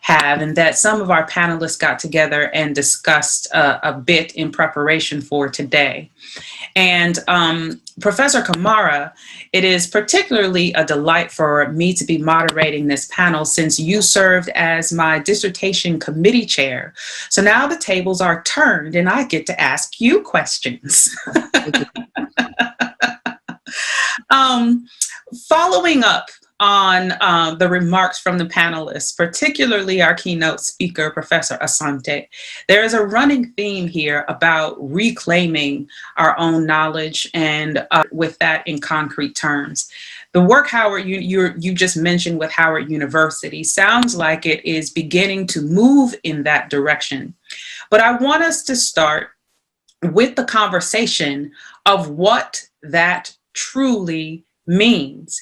have, and that some of our panelists got together and discussed a bit in preparation for today. And Professor Kamara, it is particularly a delight for me to be moderating this panel since you served as my dissertation committee chair. So now the tables are turned and I get to ask you questions. Following up on the remarks from the panelists, particularly our keynote speaker, Professor Asante, there is a running theme here about reclaiming our own knowledge, and with that in concrete terms. The work, Howard, you just mentioned with Howard University sounds like it is beginning to move in that direction. But I want us to start with the conversation of what that truly means.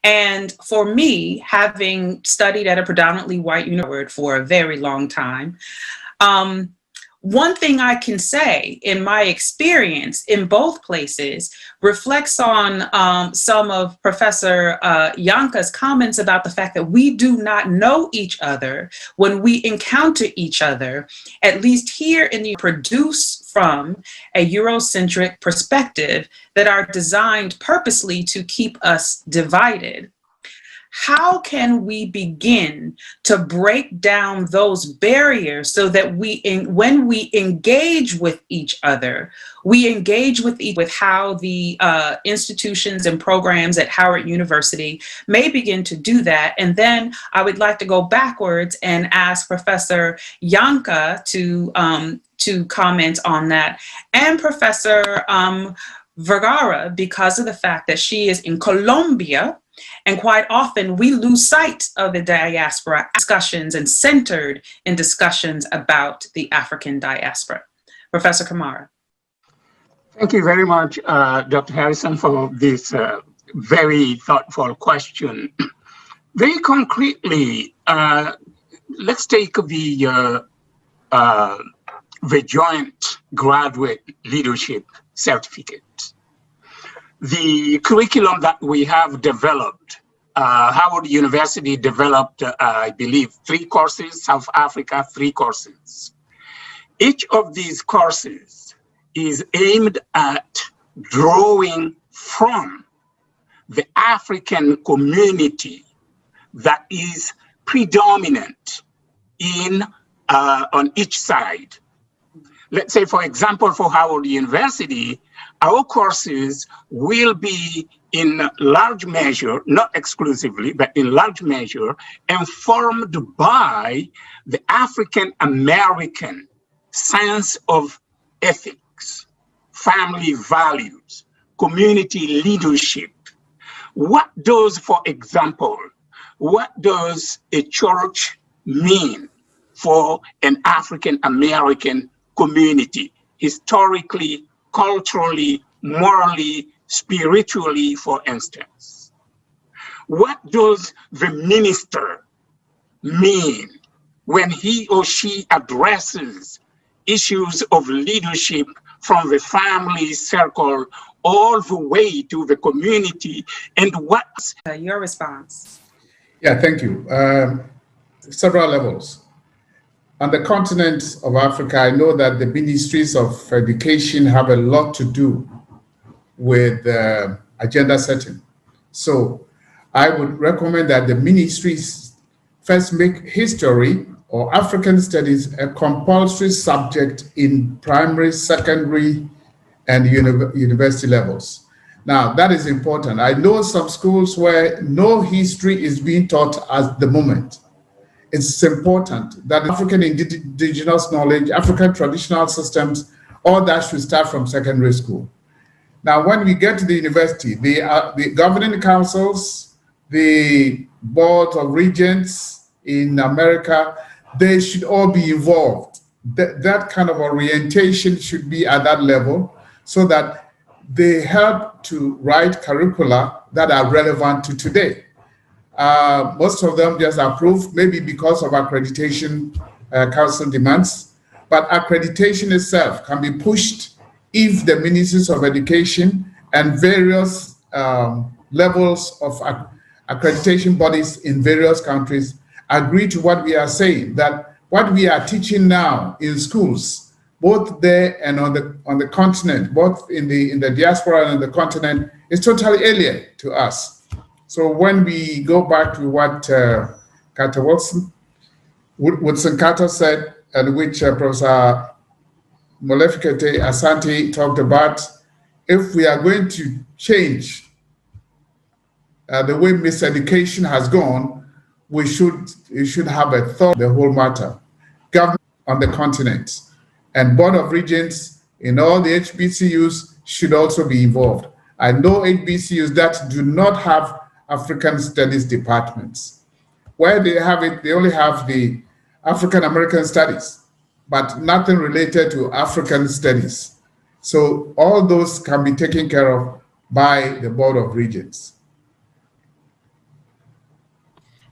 And for me, having studied at a predominantly white university for a very long time, one thing I can say in my experience in both places reflects on some of Professor Yanka's comments about the fact that we do not know each other when we encounter each other, at least here in the produce from a Eurocentric perspective that are designed purposely to keep us divided. How can we begin to break down those barriers so that when we engage with each other, we engage with how the institutions and programs at Howard University may begin to do that? And then I would like to go backwards and ask Professor Yanka to comment on that, and Professor Vergara, because of the fact that she is in Colombia. And quite often we lose sight of the diaspora discussions and centered in discussions about the African diaspora. Professor Kamara. Thank you very much, Dr. Harrison, for this very thoughtful question. Very concretely, let's take the Joint Graduate Leadership Certificate. The curriculum that we have developed, Howard University developed, I believe, 3 courses, South Africa, 3 courses. Each of these courses is aimed at drawing from the African community that is predominant in on each side. Let's say, for example, for Howard University, our courses will be in large measure, not exclusively, but in large measure, informed by the African American sense of ethics, family values, community leadership. What does, for example, what does a church mean for an African American community, historically, culturally, morally, spiritually, for instance? What does the minister mean when he or she addresses issues of leadership from the family circle all the way to the community? And what's your response? Yeah, thank you. Several levels. On the continent of Africa, I know that the ministries of education have a lot to do with agenda setting. So I would recommend that the ministries first make history or African studies a compulsory subject in primary, secondary, and university levels. Now, that is important. I know some schools where no history is being taught at the moment. It's important that African indigenous knowledge, African traditional systems, all that should start from secondary school. Now, when we get to the university, the governing councils, the board of regents in America, they should all be involved. That kind of orientation should be at that level so that they help to write curricula that are relevant to today. Most of them just approved, maybe because of accreditation council demands, but accreditation itself can be pushed if the ministries of education and various levels of accreditation bodies in various countries agree to what we are saying, that what we are teaching now in schools, both there and on the continent, both in the diaspora and on the continent, is totally alien to us. So when we go back to what Carter Woodson Carter said, and which Professor Molefikete Asante talked about, if we are going to change the way miseducation has gone, we should have a thought the whole matter. Government on the continent and Board of Regents in all the HBCUs should also be involved. I know HBCUs that do not have African Studies departments. Where they have it, they only have the African American Studies, but nothing related to African Studies. So all those can be taken care of by the Board of Regents.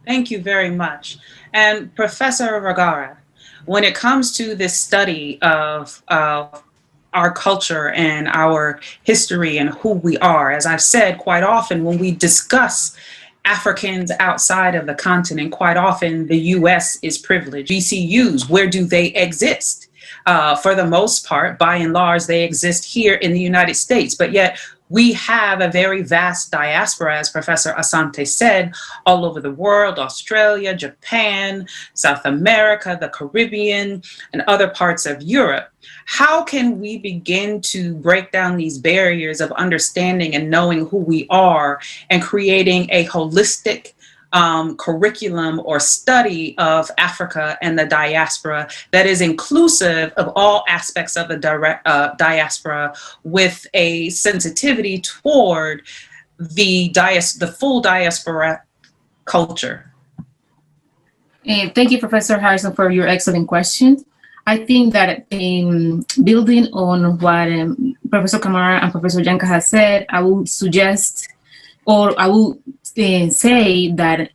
Thank you very much. And Professor Vergara, when it comes to this study of our culture and our history and who we are, as I've said, quite often when we discuss Africans outside of the continent, quite often the US is privileged. BCUs, where do they exist? For the most part, by and large, they exist here in the United States, but yet we have a very vast diaspora, as Professor Asante said, all over the world: Australia, Japan, South America, the Caribbean, and other parts of Europe. How can we begin to break down these barriers of understanding and knowing who we are and creating a holistic curriculum or study of Africa and the diaspora that is inclusive of all aspects of the diaspora, with a sensitivity toward the full diaspora culture? Thank you, Professor Harrison, for your excellent question. I think that in building on what Professor Kamara and Professor Janka has said, I will suggest, or I will say that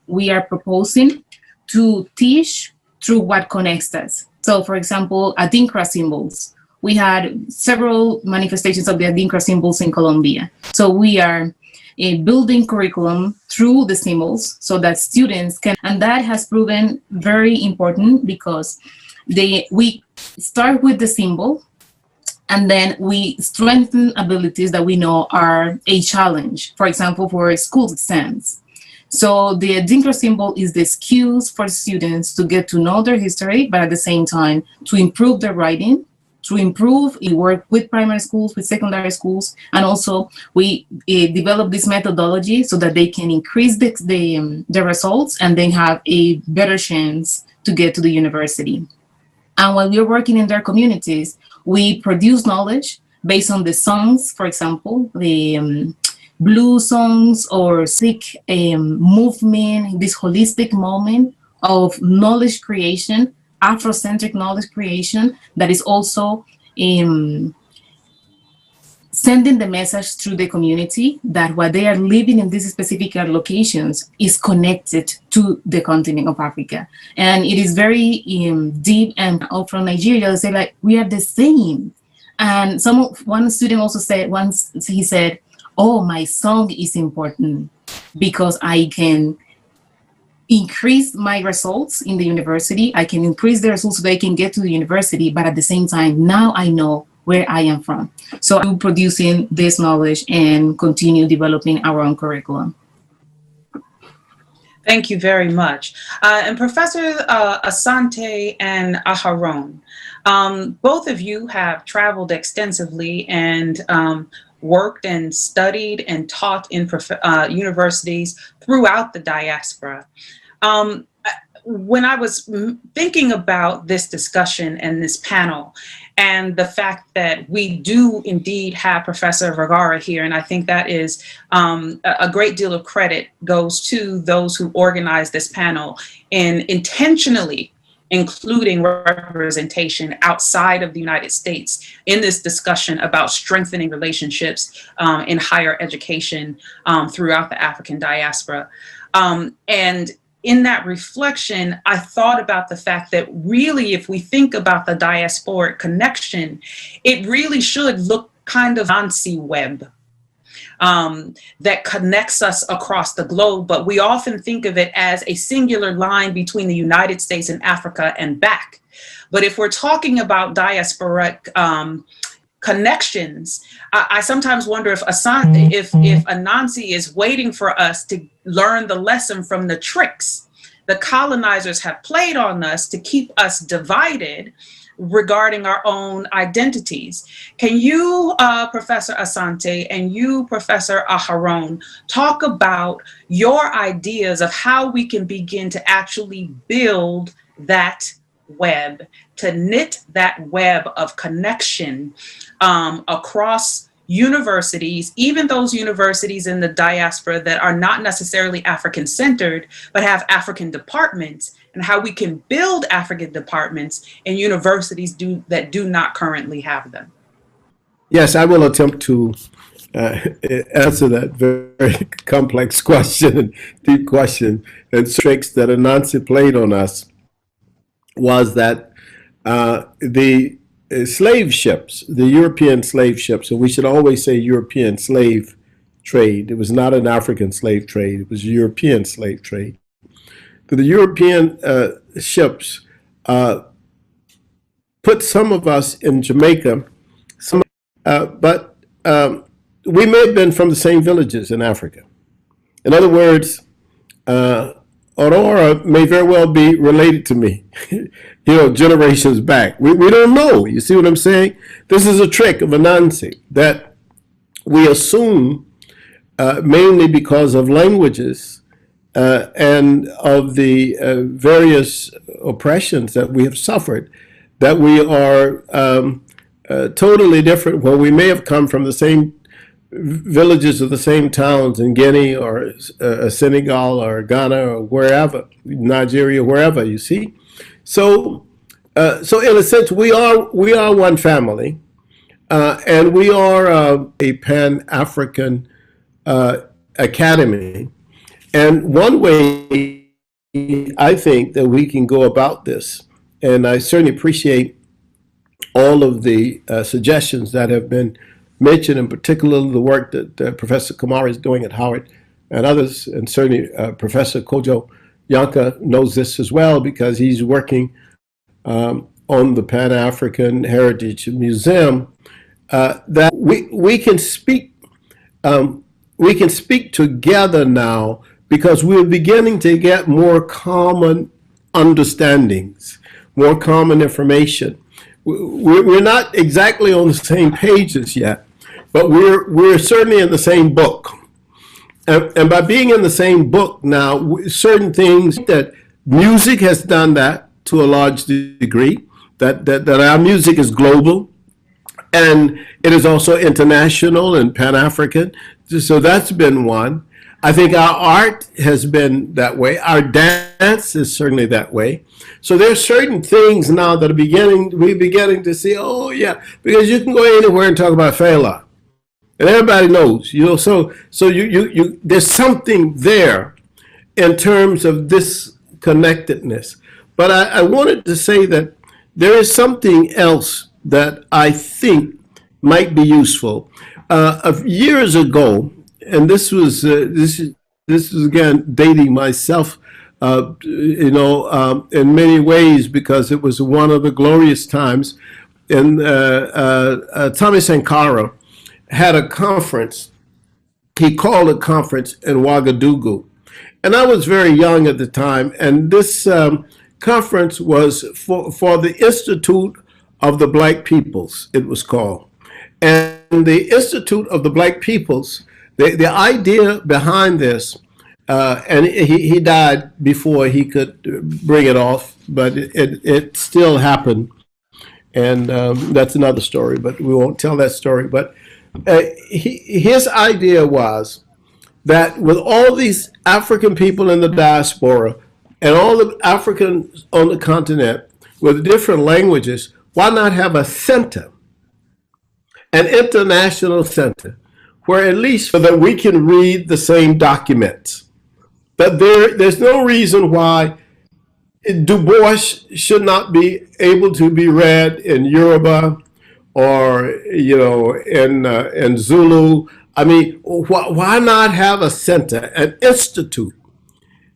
we are proposing to teach through what connects us. So, for example, Adinkra symbols. We had several manifestations of the Adinkra symbols in Colombia. So we are building curriculum through the symbols so that students can, and that has proven very important because we start with the symbol, And then we strengthen abilities that we know are a challenge, for example, for school exams. So the Adinkra symbol is the skills for students to get to know their history, but at the same time, to improve their writing, to improve, we work with primary schools, with secondary schools, and also we develop this methodology so that they can increase the results and then have a better chance to get to the university. And while we're working in their communities, we produce knowledge based on the songs, for example, the blues songs or Sikh movement, this holistic moment of knowledge creation, Afrocentric knowledge creation that is also sending the message through the community that what they are living in these specific locations is connected to the continent of Africa. And it is very deep, and from Nigeria, they say like, we are the same. And one student also said, once he said, oh, my song is important because I can increase my results in the university. I can increase the results so they can get to the university, but at the same time, now I know where I am from. So I'm producing this knowledge and continue developing our own curriculum. Thank you very much. And Professor Asante and Aharon, both of you have traveled extensively and worked and studied and taught in universities throughout the diaspora. When I was thinking about this discussion and this panel, and the fact that we do indeed have Professor Vergara here, and I think that is a great deal of credit goes to those who organized this panel in intentionally including representation outside of the United States in this discussion about strengthening relationships in higher education throughout the African diaspora. And in that reflection, I thought about the fact that really, if we think about the diasporic connection, it really should look kind of Nancy web that connects us across the globe, but we often think of it as a singular line between the United States and Africa and back. But if we're talking about diasporic connections, I sometimes wonder if Anansi is waiting for us to learn the lesson from the tricks the colonizers have played on us to keep us divided regarding our own identities. Can you, Professor Asante, and you, Professor Aharon, talk about your ideas of how we can begin to actually build that web, to knit that web of connection across universities, even those universities in the diaspora that are not necessarily African-centered, but have African departments, and how we can build African departments in universities that do not currently have them? Yes, I will attempt to answer that very complex question and deep question. And tricks that Anansi played on us was that the slave ships, the European slave ships, and we should always say European slave trade. It was not an African slave trade. It was European slave trade. But the European ships put some of us in Jamaica, but we may have been from the same villages in Africa. In other words, Aurora may very well be related to me, generations back. We don't know. You see what I'm saying? This is a trick of Anansi that we assume, mainly because of languages and of the various oppressions that we have suffered, that we are totally different. Well, we may have come from the same villages or the same towns in Guinea or Senegal or Ghana or wherever, Nigeria, wherever, you see. So in a sense, we are one family, and we are a Pan-African academy. And one way I think that we can go about this, and I certainly appreciate all of the suggestions that have been mentioned, in particular the work that Professor Kamara is doing at Howard and others, and certainly Professor Kojo Yanka knows this as well because he's working on the Pan-African Heritage Museum, that we can speak together now because we're beginning to get more common understandings, more common information. We're not exactly on the same pages yet, but we're certainly in the same book. And by being in the same book now, certain things that music has done that to a large degree, that our music is global, and it is also international and Pan-African. So that's been one. I think our art has been that way. Our dance is certainly that way. So there's certain things now that we're beginning to see, oh yeah, because you can go anywhere and talk about Fela. And everybody knows, so there's something there in terms of this connectedness. But I wanted to say that there is something else that I think might be useful. Years ago, and this is again dating myself, in many ways because it was one of the glorious times. And Tommy Sankara had a conference. He called a conference in Ouagadougou. And I was very young at the time. And this conference was for the Institute of the Black Peoples, it was called. And the Institute of the Black Peoples, the idea behind this, and he died before he could bring it off, but it still happened. And that's another story, but we won't tell that story. But his idea was that with all these African people in the diaspora and all the Africans on the continent with different languages, why not have a center, an international center, where at least so that we can read the same documents. But there's no reason why Du Bois should not be able to be read in Yoruba or in Zulu. I mean, why not have a center, an institute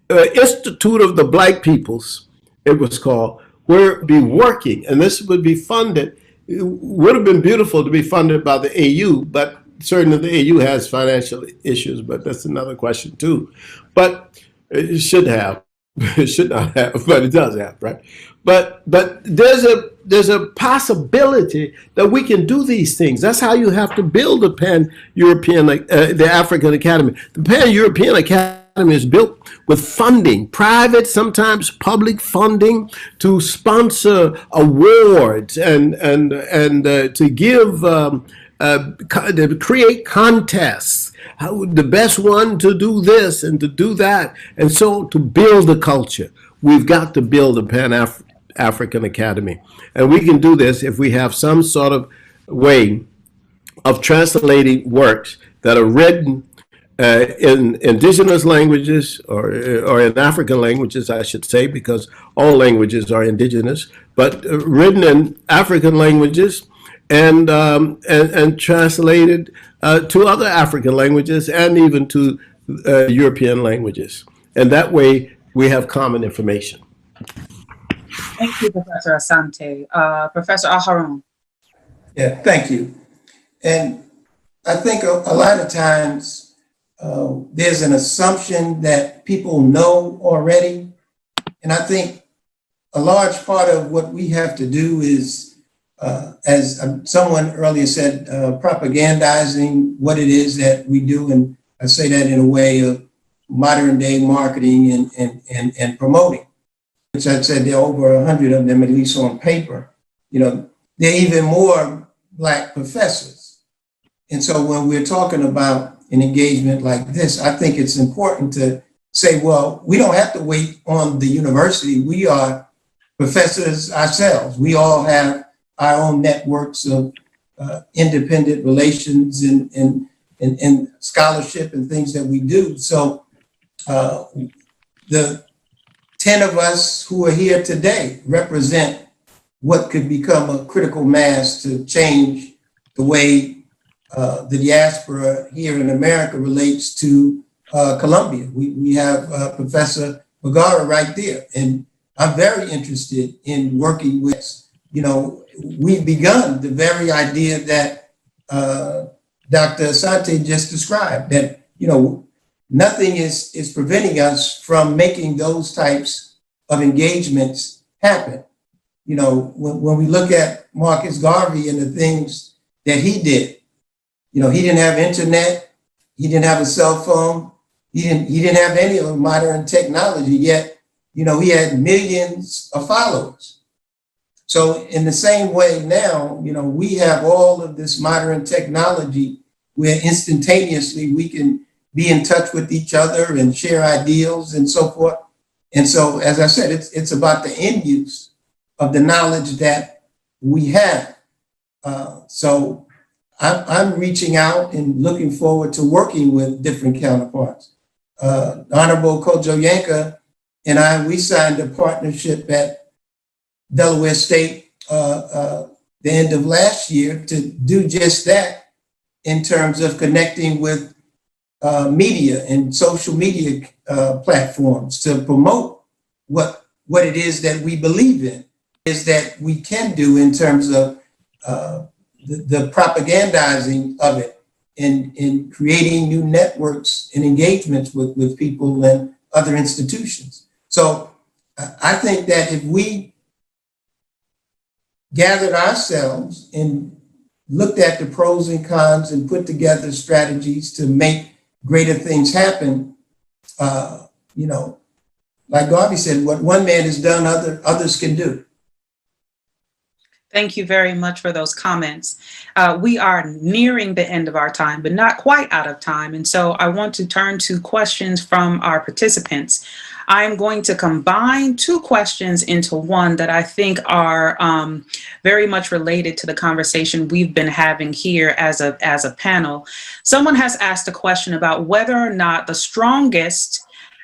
of the Black Peoples, it was called, where it would be working, and this would be funded. It would have been beautiful to be funded by the AU, but certainly the AU has financial issues, but that's another question too. But it should have. It should not have, but it does have, right? But there's a possibility that we can do these things. That's how you have to build a Pan-European, the African Academy. The Pan-European Academy is built with funding, private, sometimes public funding, to sponsor awards and to give to create contests. The best one to do this and to do that. And so to build a culture, we've got to build a Pan-African Academy. And we can do this if we have some sort of way of translating works that are written in indigenous languages or in African languages, I should say, because all languages are indigenous, but written in African languages and translated to other African languages and even to European languages. And that way we have common information. Thank you, Professor Asante. Professor Aharon. Yeah, thank you. And I think a lot of times there's an assumption that people know already. And I think a large part of what we have to do is, as someone earlier said, propagandizing what it is that we do. And I say that in a way of modern day marketing and promoting, which I said there are over 100 of them, at least on paper. There are even more Black professors. And so when we're talking about an engagement like this, I think it's important to say, well, we don't have to wait on the university. We are professors ourselves. We all have our own networks of independent relations and scholarship and things that we do. So the 10 of us who are here today represent what could become a critical mass to change the way the diaspora here in America relates to Colombia. We have Professor Vergara right there, and I'm very interested in working with, we've begun the very idea that Dr. Asante just described, that, you know, nothing is preventing us from making those types of engagements happen. You know, when we look at Marcus Garvey and the things that he did, you know, he didn't have internet, he didn't have a cell phone, he didn't have any of the modern technology, yet, you know, he had millions of followers. So in the same way now, you know, we have all of this modern technology where instantaneously we can be in touch with each other and share ideals and so forth. And so, as I said, it's about the end use of the knowledge that we have. So I'm reaching out and looking forward to working with different counterparts. Honorable Kojo Yanka and I, we signed a partnership at Delaware State the end of last year to do just that in terms of connecting with media and social media platforms to promote what it is that we believe in, is that we can do in terms of the propagandizing of it in creating new networks and engagements with people and other institutions. So I think that if we gathered ourselves and looked at the pros and cons and put together strategies to make greater things happen, you know, like Garvey said, what one man has done, others can do. Thank you very much for those comments. We are nearing the end of our time, but not quite out of time. And so I want to turn to questions from our participants. I'm going to combine two questions into one that I think are very much related to the conversation we've been having here as a panel. Someone has asked a question about whether or not the strongest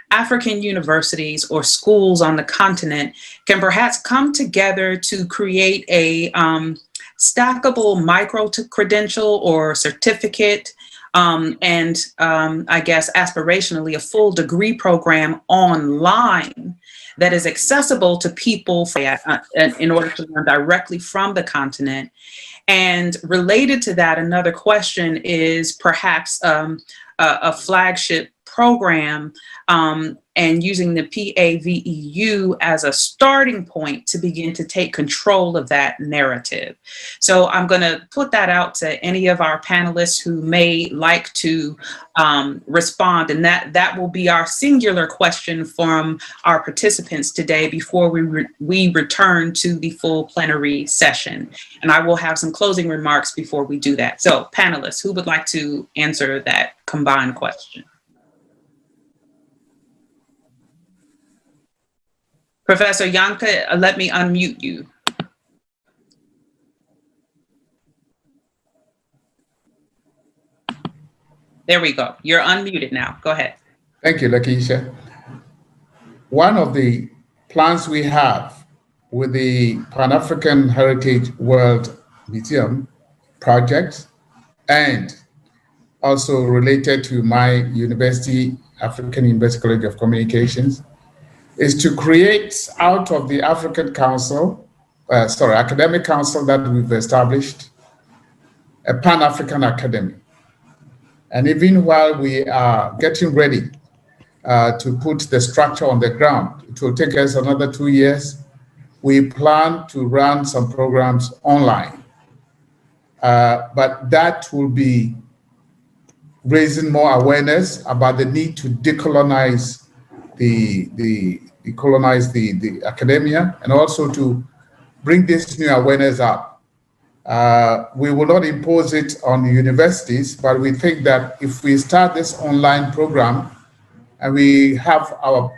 African universities or schools on the continent can perhaps come together to create a stackable micro-credential or certificate, and I guess aspirationally a full degree program online that is accessible to people in order to learn directly from the continent. And related to that, another question is perhaps a flagship program and using the PAVEU as a starting point to begin to take control of that narrative. So I'm going to put that out to any of our panelists who may like to respond, and that will be our singular question from our participants today before we return to the full plenary session. And I will have some closing remarks before we do that. So panelists, who would like to answer that combined question? Professor Yanka, let me unmute you. There we go. You're unmuted now. Go ahead. Thank you, Lakeisha. One of the plans we have with the Pan-African Heritage World Museum project, and also related to my university, African University College of Communications, is to create out of the African Council, Academic Council that we've established, a Pan-African Academy. And even while we are getting ready to put the structure on the ground, it will take us another 2 years. We plan to run some programs online, but that will be raising more awareness about the need to decolonize the academia, and also to bring this new awareness up. We will not impose it on the universities, but we think that if we start this online program and we have our,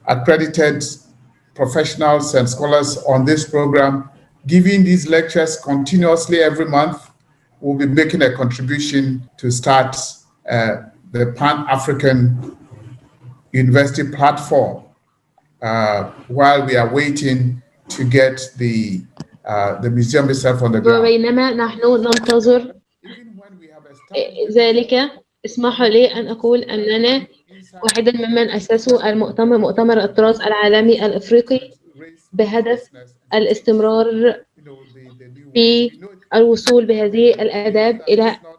accredited professionals and scholars on this program, giving these lectures continuously every month, we'll be making a contribution to start the Pan-African University platform while we are waiting to get the museum itself on the ground. وبينما نحن ننتظر ذلك، اسمحوا لي أن أقول أننا واحدا ممن أسسوا مؤتمر التراث العالمي الأفريقي بهدف الاستمرار في الوصول بهذه الآداب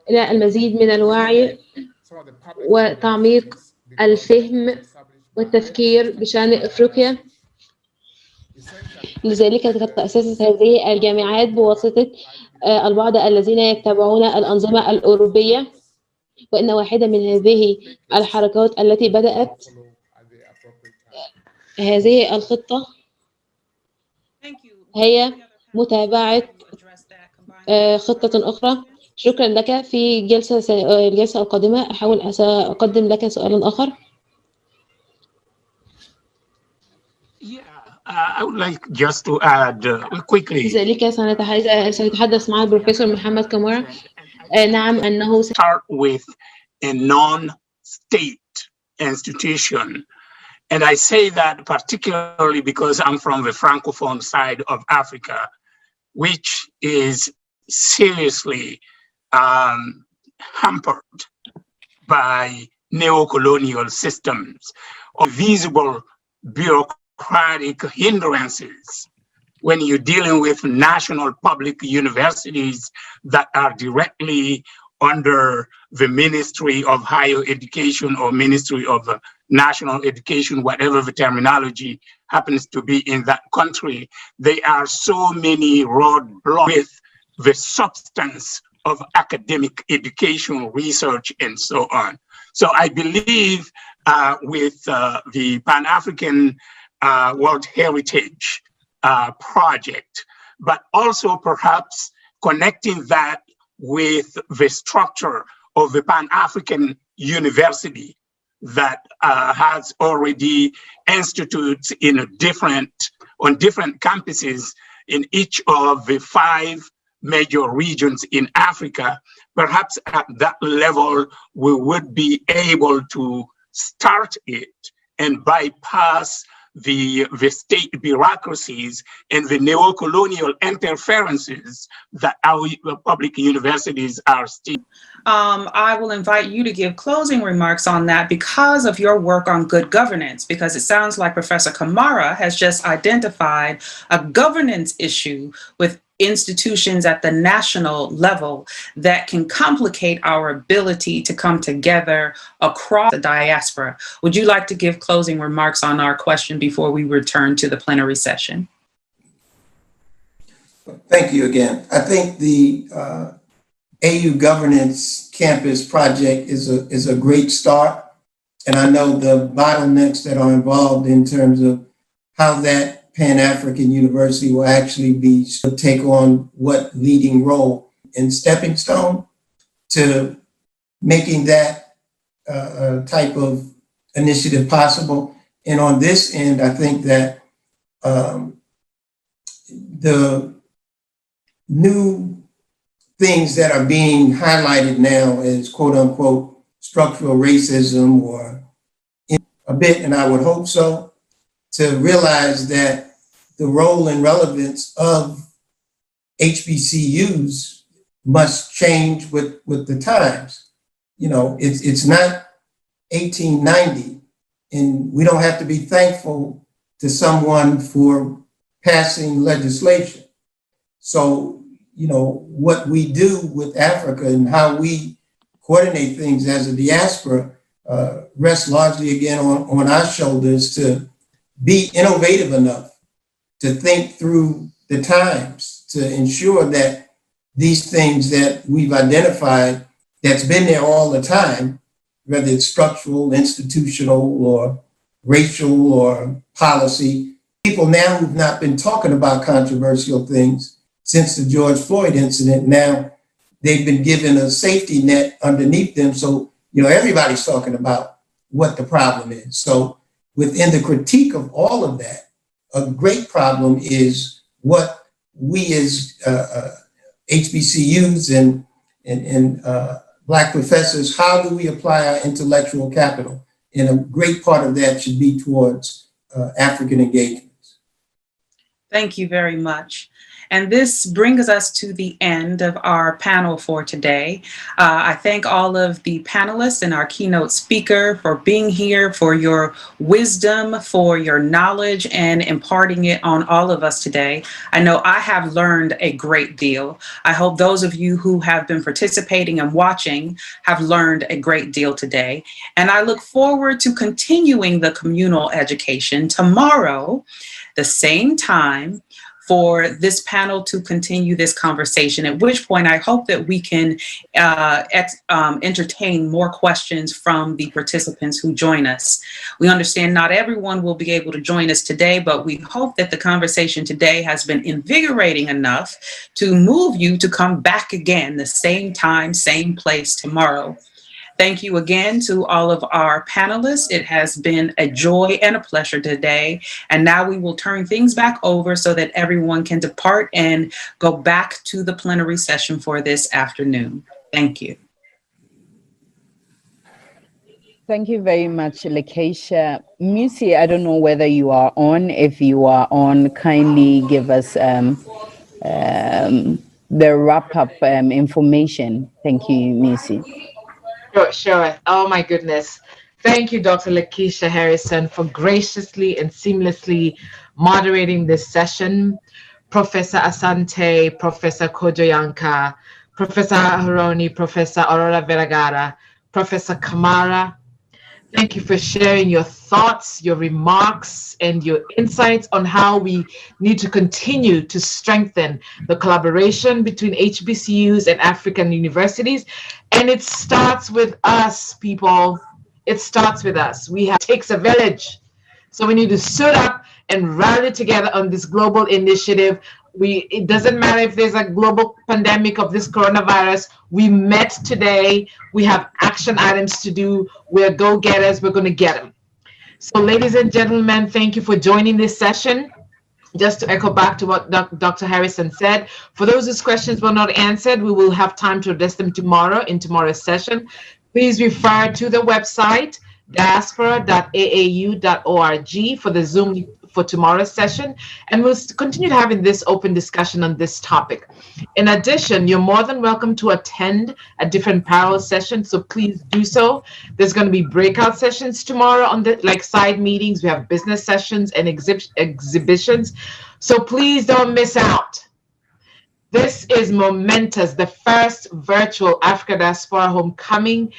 إلى المزيد من الوعي وتعميق الفهم والتفكير بشأن أفريقيا. لذلك قد تأسست هذه الجامعات بواسطة البعض الذين يتبعون الأنظمة الأوروبية، وإن واحدة من هذه الحركات التي بدأت هذه الخطة هي متابعة خطة أخرى. شكرا لك. في الجلسة القادمة أحاول سأقدم لك سؤالا آخر. I would like just to add quickly. لذلك سيتحدث مع البروفيسور محمد كمارا. نعم، أنه start with a non-state institution. And I say that particularly because I'm from the Francophone side of Africa, which is seriously hampered by neo-colonial systems or visible bureaucratic hindrances when you're dealing with national public universities that are directly under the Ministry of Higher Education or Ministry of National Education, whatever the terminology happens to be in that country. There are so many roadblocks with the substance of academic education, research, and so on. So I believe with the Pan-African World Heritage project, but also perhaps connecting that with the structure of the Pan-African University that has already institutes on different campuses in each of the 5 major regions in Africa. Perhaps at that level, we would be able to start it and bypass the state bureaucracies and the neo-colonial interferences that our public universities are still. I will invite you to give closing remarks on that because of your work on good governance, because it sounds like Professor Kamara has just identified a governance issue with institutions at the national level that can complicate our ability to come together across the diaspora. Would you like to give closing remarks on our question before we return to the plenary session? Thank you again. I think the AU Governance Campus project is a great start. And I know the bottlenecks that are involved in terms of how that Pan-African University will actually take on what leading role in stepping stone to making that type of initiative possible. And on this end, I think that the new things that are being highlighted now as quote unquote structural racism or a bit, and I would hope so, to realize that the role and relevance of HBCUs must change with the times. You know, it's not 1890, and we don't have to be thankful to someone for passing legislation. So, you know, what we do with Africa and how we coordinate things as a diaspora rests largely again on our shoulders to be innovative enough to think through the times, to ensure that these things that we've identified that's been there all the time, whether it's structural, institutional, or racial, or policy, people now who've not been talking about controversial things since the George Floyd incident, now they've been given a safety net underneath them. So, you know, everybody's talking about what the problem is. So within the critique of all of that, a great problem is what we as HBCUs and Black professors, how do we apply our intellectual capital? And a great part of that should be towards African engagements. Thank you very much. And this brings us to the end of our panel for today. I thank all of the panelists and our keynote speaker for being here, for your wisdom, for your knowledge, and imparting it on all of us today. I know I have learned a great deal. I hope those of you who have been participating and watching have learned a great deal today. And I look forward to continuing the communal education tomorrow, the same time, for this panel to continue this conversation, at which point I hope that we can entertain more questions from the participants who join us. We understand not everyone will be able to join us today, but we hope that the conversation today has been invigorating enough to move you to come back again the same time, same place tomorrow. Thank you again to all of our panelists. It has been a joy and a pleasure today. And now we will turn things back over so that everyone can depart and go back to the plenary session for this afternoon. Thank you. Thank you very much, Lakeisha. Musi, I don't know whether you are on. If you are on, kindly give us the wrap-up information. Thank you, Musi. Sure. Oh my goodness. Thank you, Dr. Lakeisha Harrison, for graciously and seamlessly moderating this session. Professor Asante, Professor Kojoyanka, Professor Haroni, Professor Aurora Vergara, Professor Kamara. Thank you for sharing your thoughts, your remarks, and your insights on how we need to continue to strengthen the collaboration between HBCUs and African universities. And it starts with us, people. It starts with us. It takes a village. So we need to suit up and rally together on this global initiative. It doesn't matter if there's a global pandemic of this coronavirus. We met today. We have action items to do. We're go-getters. We're going to get them. So ladies and gentlemen, thank you for joining this session. Just to echo back to what Dr. Harrison said, for those whose questions were not answered, we will have time to address them tomorrow in tomorrow's session. Please refer to the website diaspora.aau.org for the Zoom for tomorrow's session, and we'll continue having this open discussion on this topic. In addition, you're more than welcome to attend a different parallel session, so please do so. There's going to be breakout sessions tomorrow on the side meetings. We have business sessions and exhibitions, so please don't miss out. This is momentous, the first virtual Africa Diaspora Homecoming.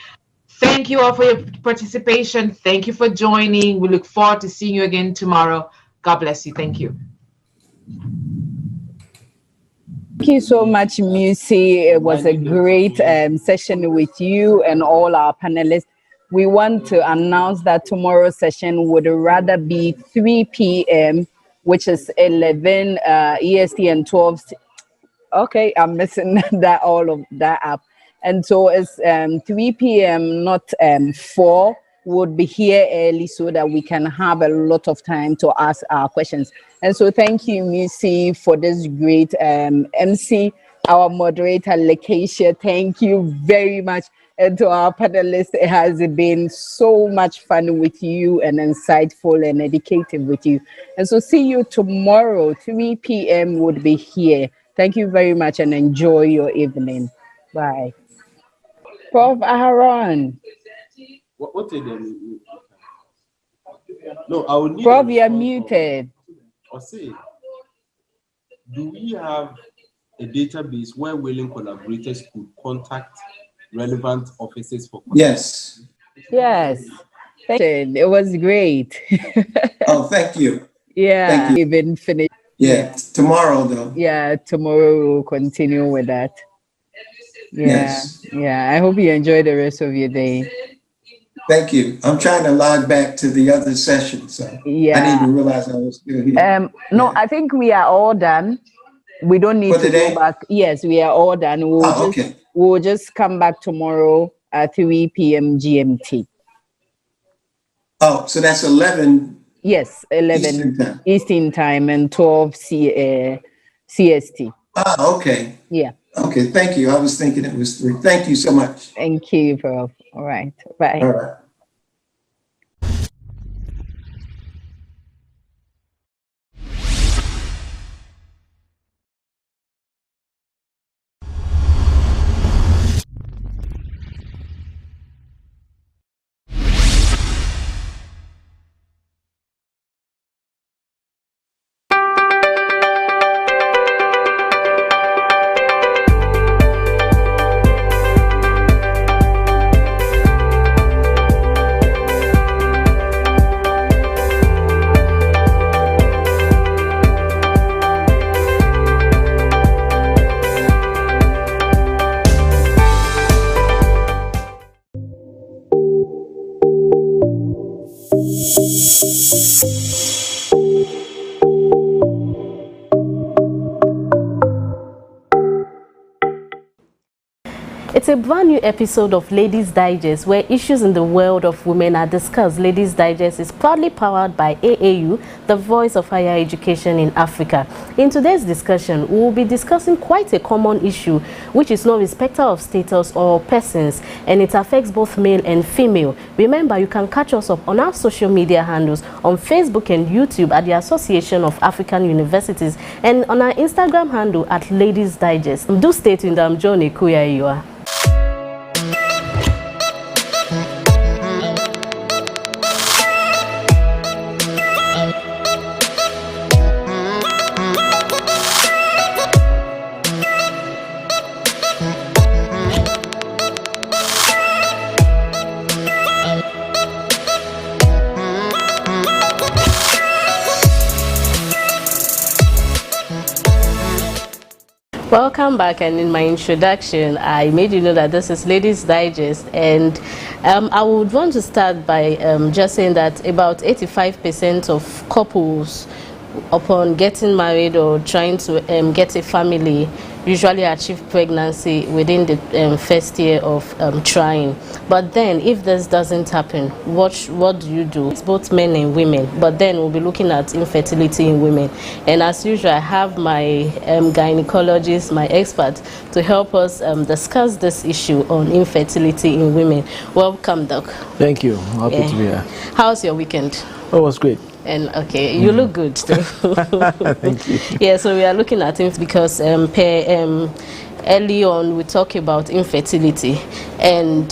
Thank you all for your participation. Thank you for joining. We look forward to seeing you again tomorrow. God bless you. Thank you. Thank you so much, Musi. It was a great session with you and all our panelists. We want to announce that tomorrow's session would rather be 3 p.m., which is 11 EST and 12. Okay, I'm missing that all of that up. And so it's 3 p.m., not 4. Would be here early so that we can have a lot of time to ask our questions. And so thank you, Missy, for this great MC. Our moderator, Lakeisha, thank you very much. And to our panelists, it has been so much fun with you and insightful and educative with you. And so see you tomorrow, 3 p.m. would be here. Thank you very much and enjoy your evening. Bye. Prof. Aharon. What did they? No, I will need. Prof, you're muted. Or say, do we have a database where willing collaborators could contact relevant offices for? Yes. Yes. It was great. Oh, thank you. Yeah. Thank you. Even finished. Yeah. Tomorrow, though. Yeah. Tomorrow we'll continue with that. Yeah. Yes. Yeah. I hope you enjoy the rest of your day. Thank you. I'm trying to log back to the other session, so yeah. I didn't even realize I was still here. No, I think we are all done. We don't need to go back. Yes, we are all done. We'll just come back tomorrow at 3 p.m. GMT. Oh, so that's 11. Yes, 11 Eastern time and 12 CST. Ah, okay. Yeah. Okay, thank you. I was thinking it was 3. Thank you so much. Thank you, Prof. All right. Bye. All right. It's a brand new episode of Ladies Digest where issues in the world of women are discussed. Ladies Digest is proudly powered by AAU, the voice of higher education in Africa. In today's discussion, we will be discussing quite a common issue, which is no respecter of status or persons, and it affects both male and female. Remember, you can catch us up on our social media handles on Facebook and YouTube at the Association of African Universities and on our Instagram handle at Ladies Digest. Do stay tuned. I'm Johnny Kuyaiwa. Welcome back, and in my introduction I made you know that this is Ladies Digest, and I would want to start by just saying that about 85% of couples upon getting married or trying to get a family usually achieve pregnancy within the first year of trying. But then if this doesn't happen, what do you do? It's both men and women, but then we'll be looking at infertility in women. And as usual, I have my gynecologist, my expert, to help us discuss this issue on infertility in women. Welcome, Doc. Thank you. Happy to be here. How's your weekend? Oh, it was great. And okay, you look good too. Thank you. Yeah, so we are looking at it because early on we talk about infertility, and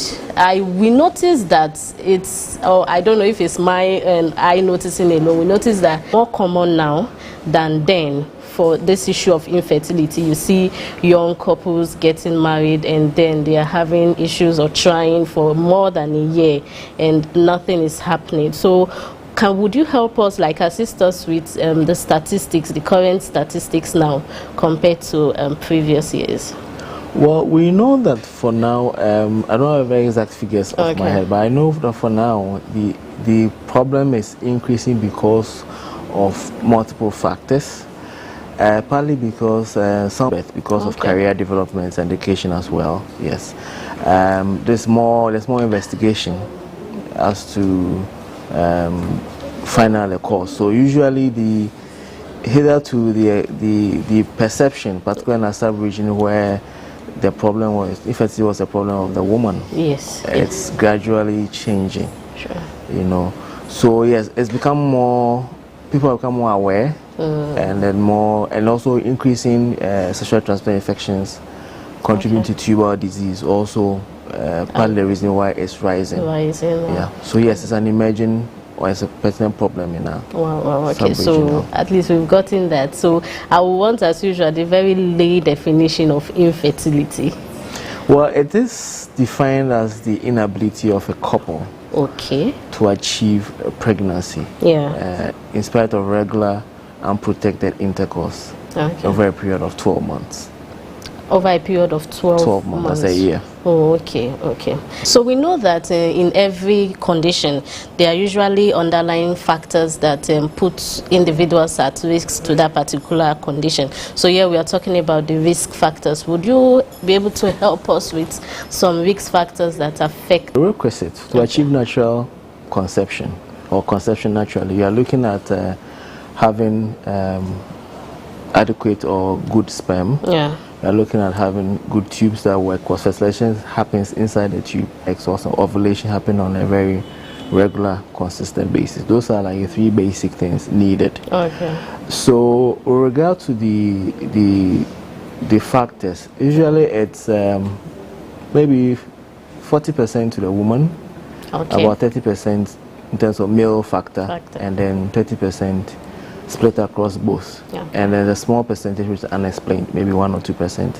we noticed that it's, I don't know if it's my eye noticing alone, we noticed that more common now than then for this issue of infertility. You see young couples getting married and then they are having issues or trying for more than a year and nothing is happening. So would you help us, like assist us with the statistics, the current statistics now compared to previous years? Well, we know that for now, I don't have very exact figures off my head, but I know that for now the problem is increasing because of multiple factors. Partly because because of career development and education as well. Yes, there's more investigation as to final cause. So usually the perception, particularly in a sub-region where the problem was infertility was a problem of the woman. Yes, it's gradually changing. Sure. You know, so yes, it's become more. People have become more aware, and then and also increasing sexually transmitted infections contributing to tuberous disease. Also, part of the reason why it's rising. Yeah. So yes, it's an emerging or it's a pertinent problem in our okay, so at least we've gotten that. So I will want, as usual, the very lay definition of infertility. Well, it is defined as the inability of a couple to achieve a pregnancy in spite of regular and protected intercourse over a period of 12 months. Over a period of 12 months. That's a year. Oh, okay. So we know that in every condition, there are usually underlying factors that put individuals at risk to that particular condition. So here we are talking about the risk factors. Would you be able to help us with some risk factors that affect? The requisite to achieve natural conception or conception naturally, you are looking at having adequate or good sperm. We are looking at having good tubes that work, because fertilization happens inside the tube. Also, ovulation happens on a very regular, consistent basis. Those are like the 3 basic things needed. So, with regard to the factors, usually it's maybe 40% to the woman, about 30% in terms of male factor. And then 30% split across both, and then a small percentage which is unexplained, maybe 1 or 2%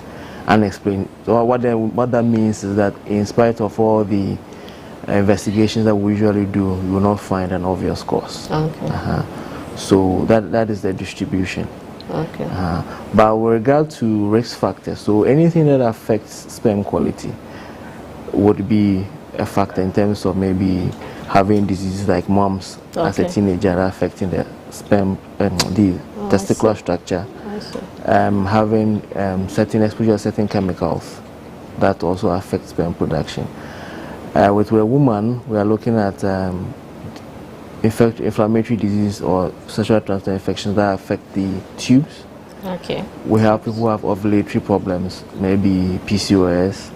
unexplained. So what that means is that in spite of all the investigations that we usually do, you will not find an obvious cause. So that is the distribution. But with regard to risk factors, so anything that affects sperm quality would be a factor in terms of maybe having diseases like mumps as a teenager that affecting the sperm, the testicular structure, having certain exposure to certain chemicals that also affects sperm production. With a woman, we are looking at inflammatory disease or sexual transmitted infections that affect the tubes. Okay. We have people who have ovulatory problems, maybe PCOS,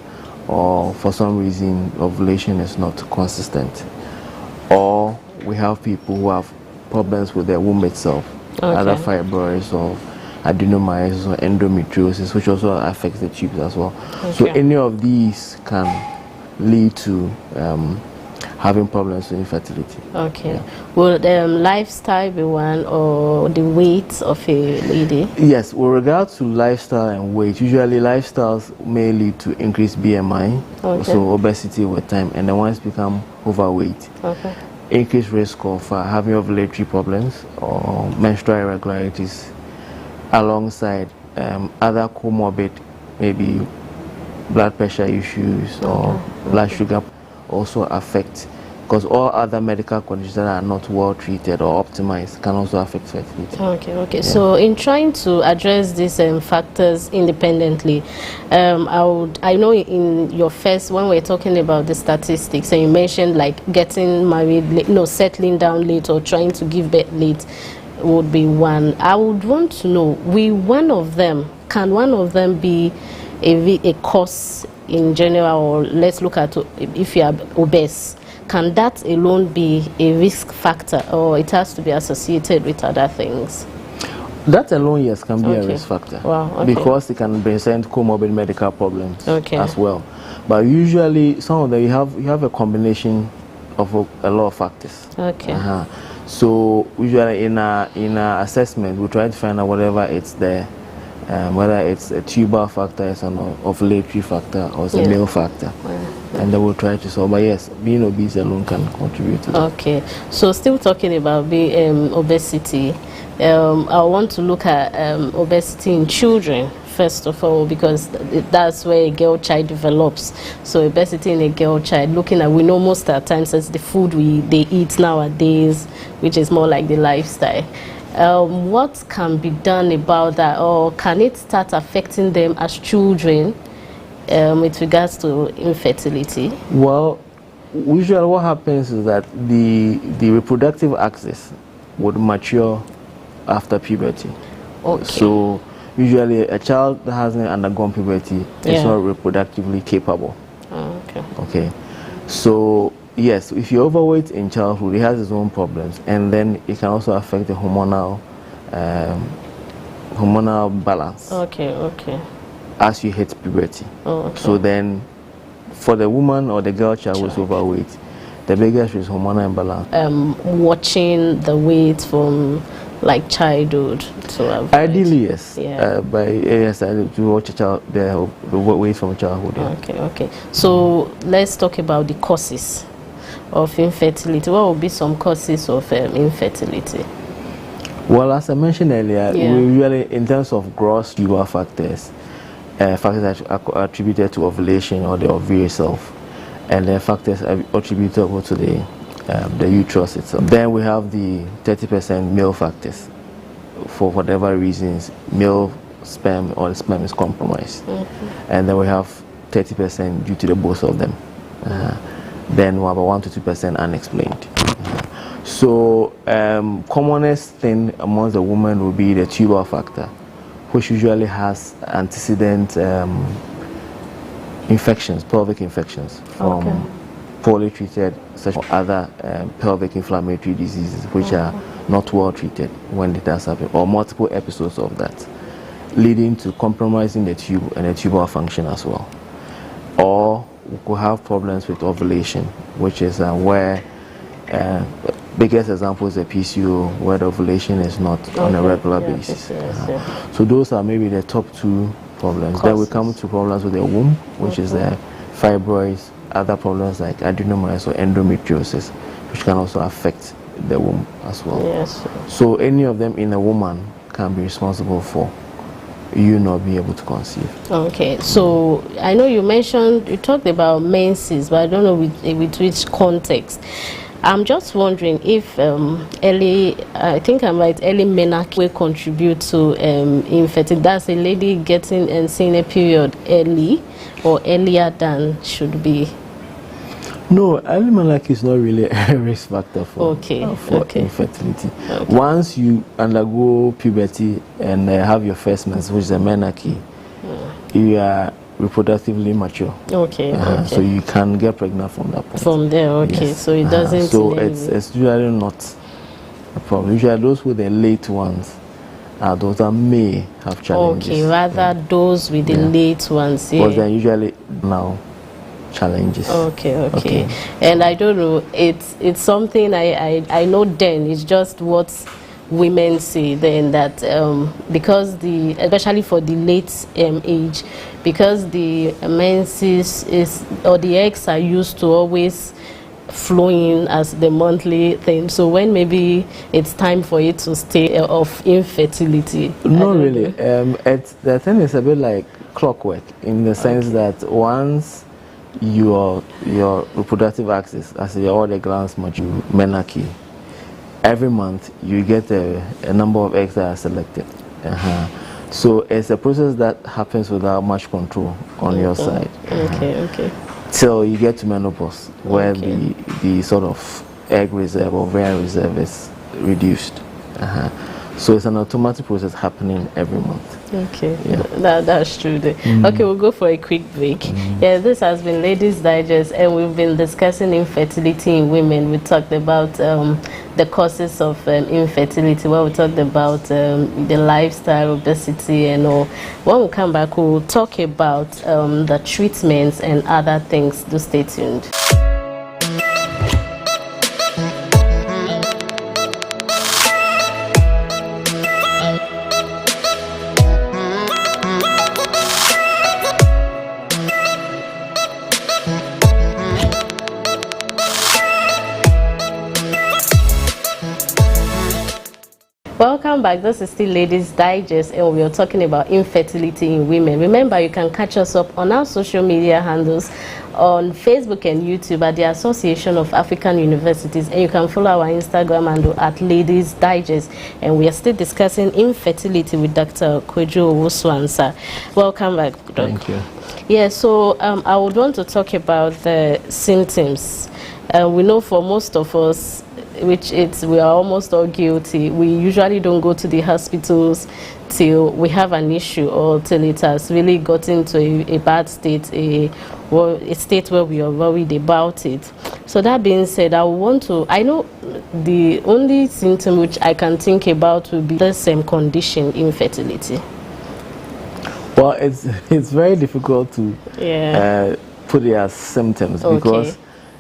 or for some reason ovulation is not consistent. Or we have people who have problems with their womb itself, either fibroids or adenomyosis or endometriosis, which also affects the tubes as well. Okay. So any of these can lead to having problems with infertility. Okay. Yeah. Will lifestyle be one, or the weight of a lady? Yes, with regard to lifestyle and weight, usually lifestyles may lead to increased BMI, so obesity with time, and then once become overweight, increased risk of having ovulatory problems or menstrual irregularities, alongside other comorbid, maybe blood pressure issues or blood sugar also affect, because all other medical conditions that are not well treated or optimized can also affect fertility. Okay. Yeah. So in trying to address these factors independently, I know in your first, when we're talking about the statistics, and you mentioned like getting married, settling down late or trying to give birth late would be one. I would want to know, can one of them be a cause in general, or let's look at if you are obese, can that alone be a risk factor, or it has to be associated with other things? That alone, yes, can be a risk factor. Wow, because it can present comorbid medical problems as well. But usually, some of them, you have a combination of a lot of factors. So usually in our assessment, we try to find out whatever it's there. Whether it's a tubal factor, it's an ovulatory factor, or it's a male factor. And then we'll try to solve. But yes, being obese alone can contribute to that. Okay, so still talking about obesity, I want to look at obesity in children, first of all, because that's where a girl child develops. So obesity in a girl child, looking at, we know most of the times it's the food they eat nowadays, which is more like the lifestyle. What can be done about that, or can it start affecting them as children with regards to infertility? Well, usually what happens is that the reproductive axis would mature after puberty. So usually a child that hasn't undergone puberty is not reproductively capable. Okay. So yes, if you're overweight in childhood, it has its own problems, and then it can also affect the hormonal balance. As you hit puberty. So then, for the woman or the girl child who's overweight, the biggest is hormonal imbalance. Watching the weight from like childhood to avoid. Ideally, yes. To watch a child, the weight from childhood. Okay. So let's talk about the causes of infertility. What would be some causes of infertility? Well, as I mentioned earlier, we usually, in terms of gross tubal factors, factors that are attributed to ovulation or the ovary itself, and then factors attributable to the uterus itself. Then we have the 30% male factors. For whatever reasons, male sperm or the sperm is compromised. And then we have 30% due to the both of them. Then we have a 1 to 2% unexplained. So commonest thing amongst the women will be the tubal factor, which usually has antecedent infections, pelvic infections from poorly treated, such as other pelvic inflammatory diseases, which are not well treated when it does happen, or multiple episodes of that, leading to compromising the tube and the tubal function as well. Or we could have problems with ovulation, which is where biggest example is the PCO, where the ovulation is not on a regular basis. So those are maybe the top two problems. Then we come to problems with the womb, which is the fibroids, other problems like adenomyosis or endometriosis, which can also affect the womb as well. So any of them in a woman can be responsible for you not being able to conceive. Okay, so I know you talked about menses, but I don't know with which context. I'm just wondering if early, I think I'm right, early menarche will contribute to infertility. That's a lady getting and seeing a period early or earlier than should be. No, early menarche is not really a risk factor for, infertility. Okay. Once you undergo puberty and have your first menstruation, which is a menarche, you are reproductively mature. Okay, okay. So you can get pregnant from that point. From there, okay. Yes. So it doesn't. So it's usually not a problem. Usually those with the late ones are those that may have challenges. Okay, rather those with the late ones. Because they're usually now challenges. Okay. And I don't know. It's something I know. Then it's just what women say then, that because especially for the late age, because the menses or the eggs are used to always flowing as the monthly thing, so when maybe it's time for it to stay of infertility. Not really. The thing is a bit like clockwork in the sense that once your reproductive axis, as all the glands mature, menarche, every month you get a number of eggs that are selected. So it's a process that happens without much control on your side. Okay. Till you get to menopause, where the sort of egg reserve or ovarian reserve is reduced. So it's an automatic process happening every month. Okay, that's true. Okay, we'll go for a quick break. Yeah, this has been Ladies Digest, and we've been discussing infertility in women. We talked about the causes of infertility, where we talked about the lifestyle, obesity, and all. When we come back, we'll talk about the treatments and other things. Do stay tuned. Welcome back. This is still Ladies Digest, and we are talking about infertility in women. Remember, you can catch us up on our social media handles on Facebook and YouTube at the Association of African Universities, and you can follow our Instagram handle at Ladies Digest. And we are still discussing infertility with Dr. Kwejo Owusu-Ansah. Welcome back, Doc. Thank you. Yeah, so I would want to talk about the symptoms. We know for most of us, we are almost all guilty. We usually don't go to the hospitals till we have an issue or till it has really gotten to a bad state, a state where we are worried about it. So that being said, I know the only symptom which I can think about will be the same condition, infertility. Well, it's very difficult to put it as symptoms because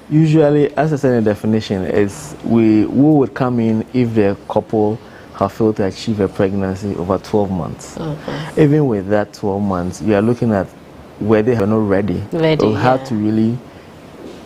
usually, as I said in the definition, is we would come in if the couple have failed to achieve a pregnancy over 12 months. Even with that 12 months, we are looking at where they are not ready. So how to really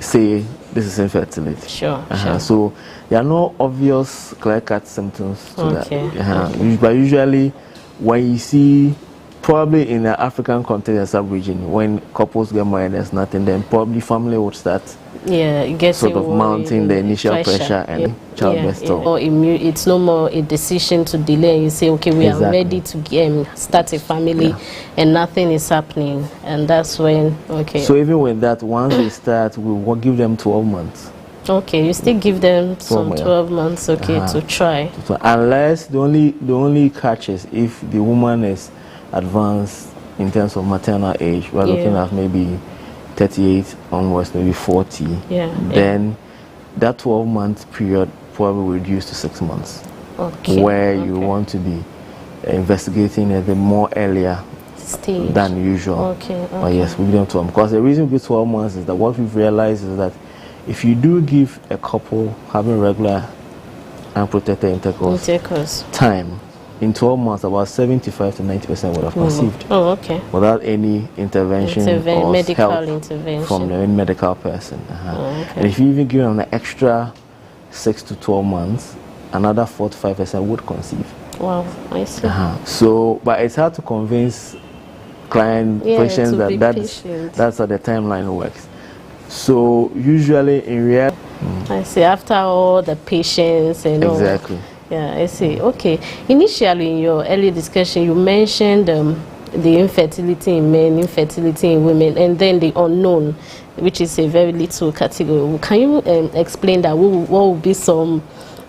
say this is infertility. Sure. So there are no obvious clear-cut symptoms to that. But usually, when you see, probably in the African context and sub-region, when couples get married, there's nothing, then probably family would start sort of mounting the initial pressure and childbirth. It's no more a decision to delay. You say, okay, we are ready to start a family, and nothing is happening, and that's when So even with that, once they start, we will give them 12 months. Okay, you still give them some 12 months, to try. Unless the only catch is if the woman is advanced in terms of maternal age, we're looking at maybe 38 onwards, maybe 40. Then that 12-month period probably will reduce to 6 months, where you want to be investigating at the more earlier stage than usual. But yes, we give them 12 because the reason we give 12 months is that what we've realized is that if you do give a couple having regular unprotected intercourse time, in 12 months, about 75 to 90% would have conceived. Without any intervention or medical help intervention from the medical person. And if you even give them an extra 6 to 12 months, another 4 to 5% would conceive. Wow, I see. So, but it's hard to convince patients that that's how the timeline works. So usually in reality, I see. After all the patience and exactly. all. Yeah, I see. Okay. Initially, in your early discussion, you mentioned the infertility in men, infertility in women, and then the unknown, which is a very little category. Can you explain that? What will be some,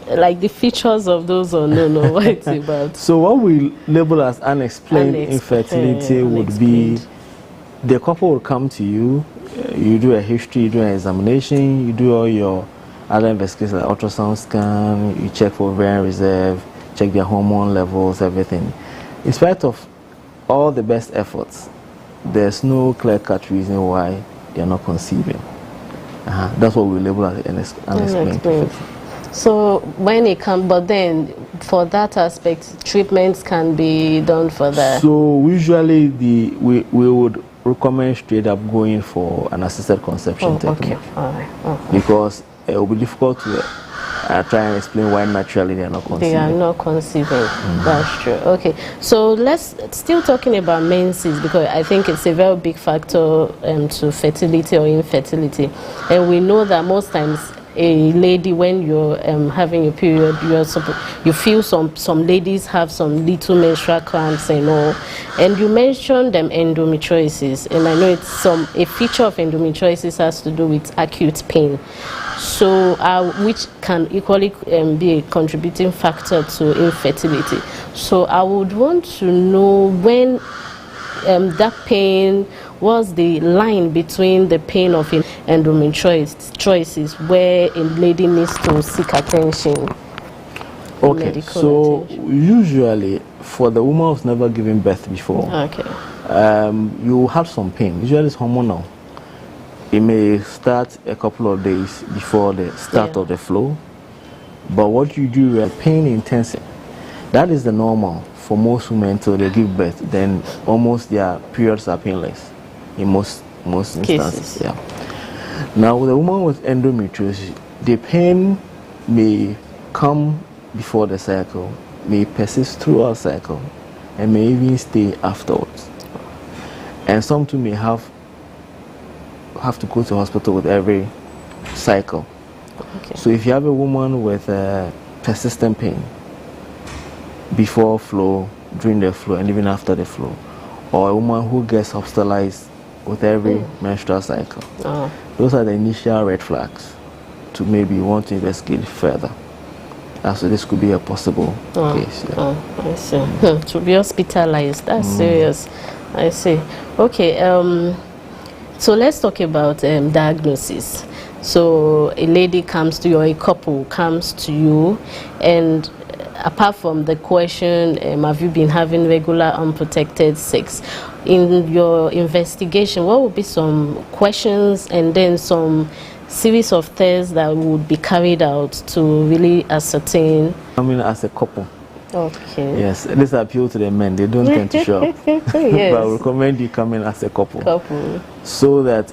like the features of those unknown, or what it's about? So what we label as unexplained infertility would be the couple will come to you, you do a history, you do an examination, you do all your other investigations like ultrasound scan, you check for ovarian reserve, check their hormone levels, everything. In spite of all the best efforts, there's no clear-cut reason why they're not conceiving. That's what we label as unexplained infertility. So when it comes, but then for that aspect, treatments can be done for that. So usually we would recommend straight up going for an assisted conception technique. Okay, all right. Because it will be difficult to try and explain why naturally they are not conceiving. They are not conceiving. That's true. Okay, so let's still talking about menses, because I think it's a very big factor to fertility or infertility, and we know that most times a lady, when you're having your period, you feel some ladies have some little menstrual cramps and all, and you mentioned endometriosis, and I know it's a feature of endometriosis has to do with acute pain, so which can equally be a contributing factor to infertility. So I would want to know when that pain, was the line between the pain of endometriosis where a lady needs to seek attention. Okay, so usually for the woman who's never given birth before, you have some pain. Usually it's hormonal. It may start a couple of days before the start of the flow, but what you do is pain intensity. That is the normal for most women until they give birth. Then almost their periods are painless in most instances. Yeah. Now with a woman with endometriosis, the pain may come before the cycle, may persist throughout the cycle, and may even stay afterwards. And some too may have to go to hospital with every cycle. Okay. So if you have a woman with persistent pain before flow, during the flow, and even after the flow, or a woman who gets hospitalized with every menstrual cycle, those are the initial red flags to maybe want to investigate further. So this could be a possible case. Yeah. I see. To be hospitalized, that's serious. I see. Okay. So let's talk about diagnosis. So a lady comes to you, or a couple comes to you, and apart from the question, have you been having regular unprotected sex? In your investigation, what would be some questions and then some series of tests that would be carried out to really ascertain? I mean, as a couple. Okay. Yes, this appeal to the men. They don't tend to show up. Yes. But I recommend you come in as a couple. So that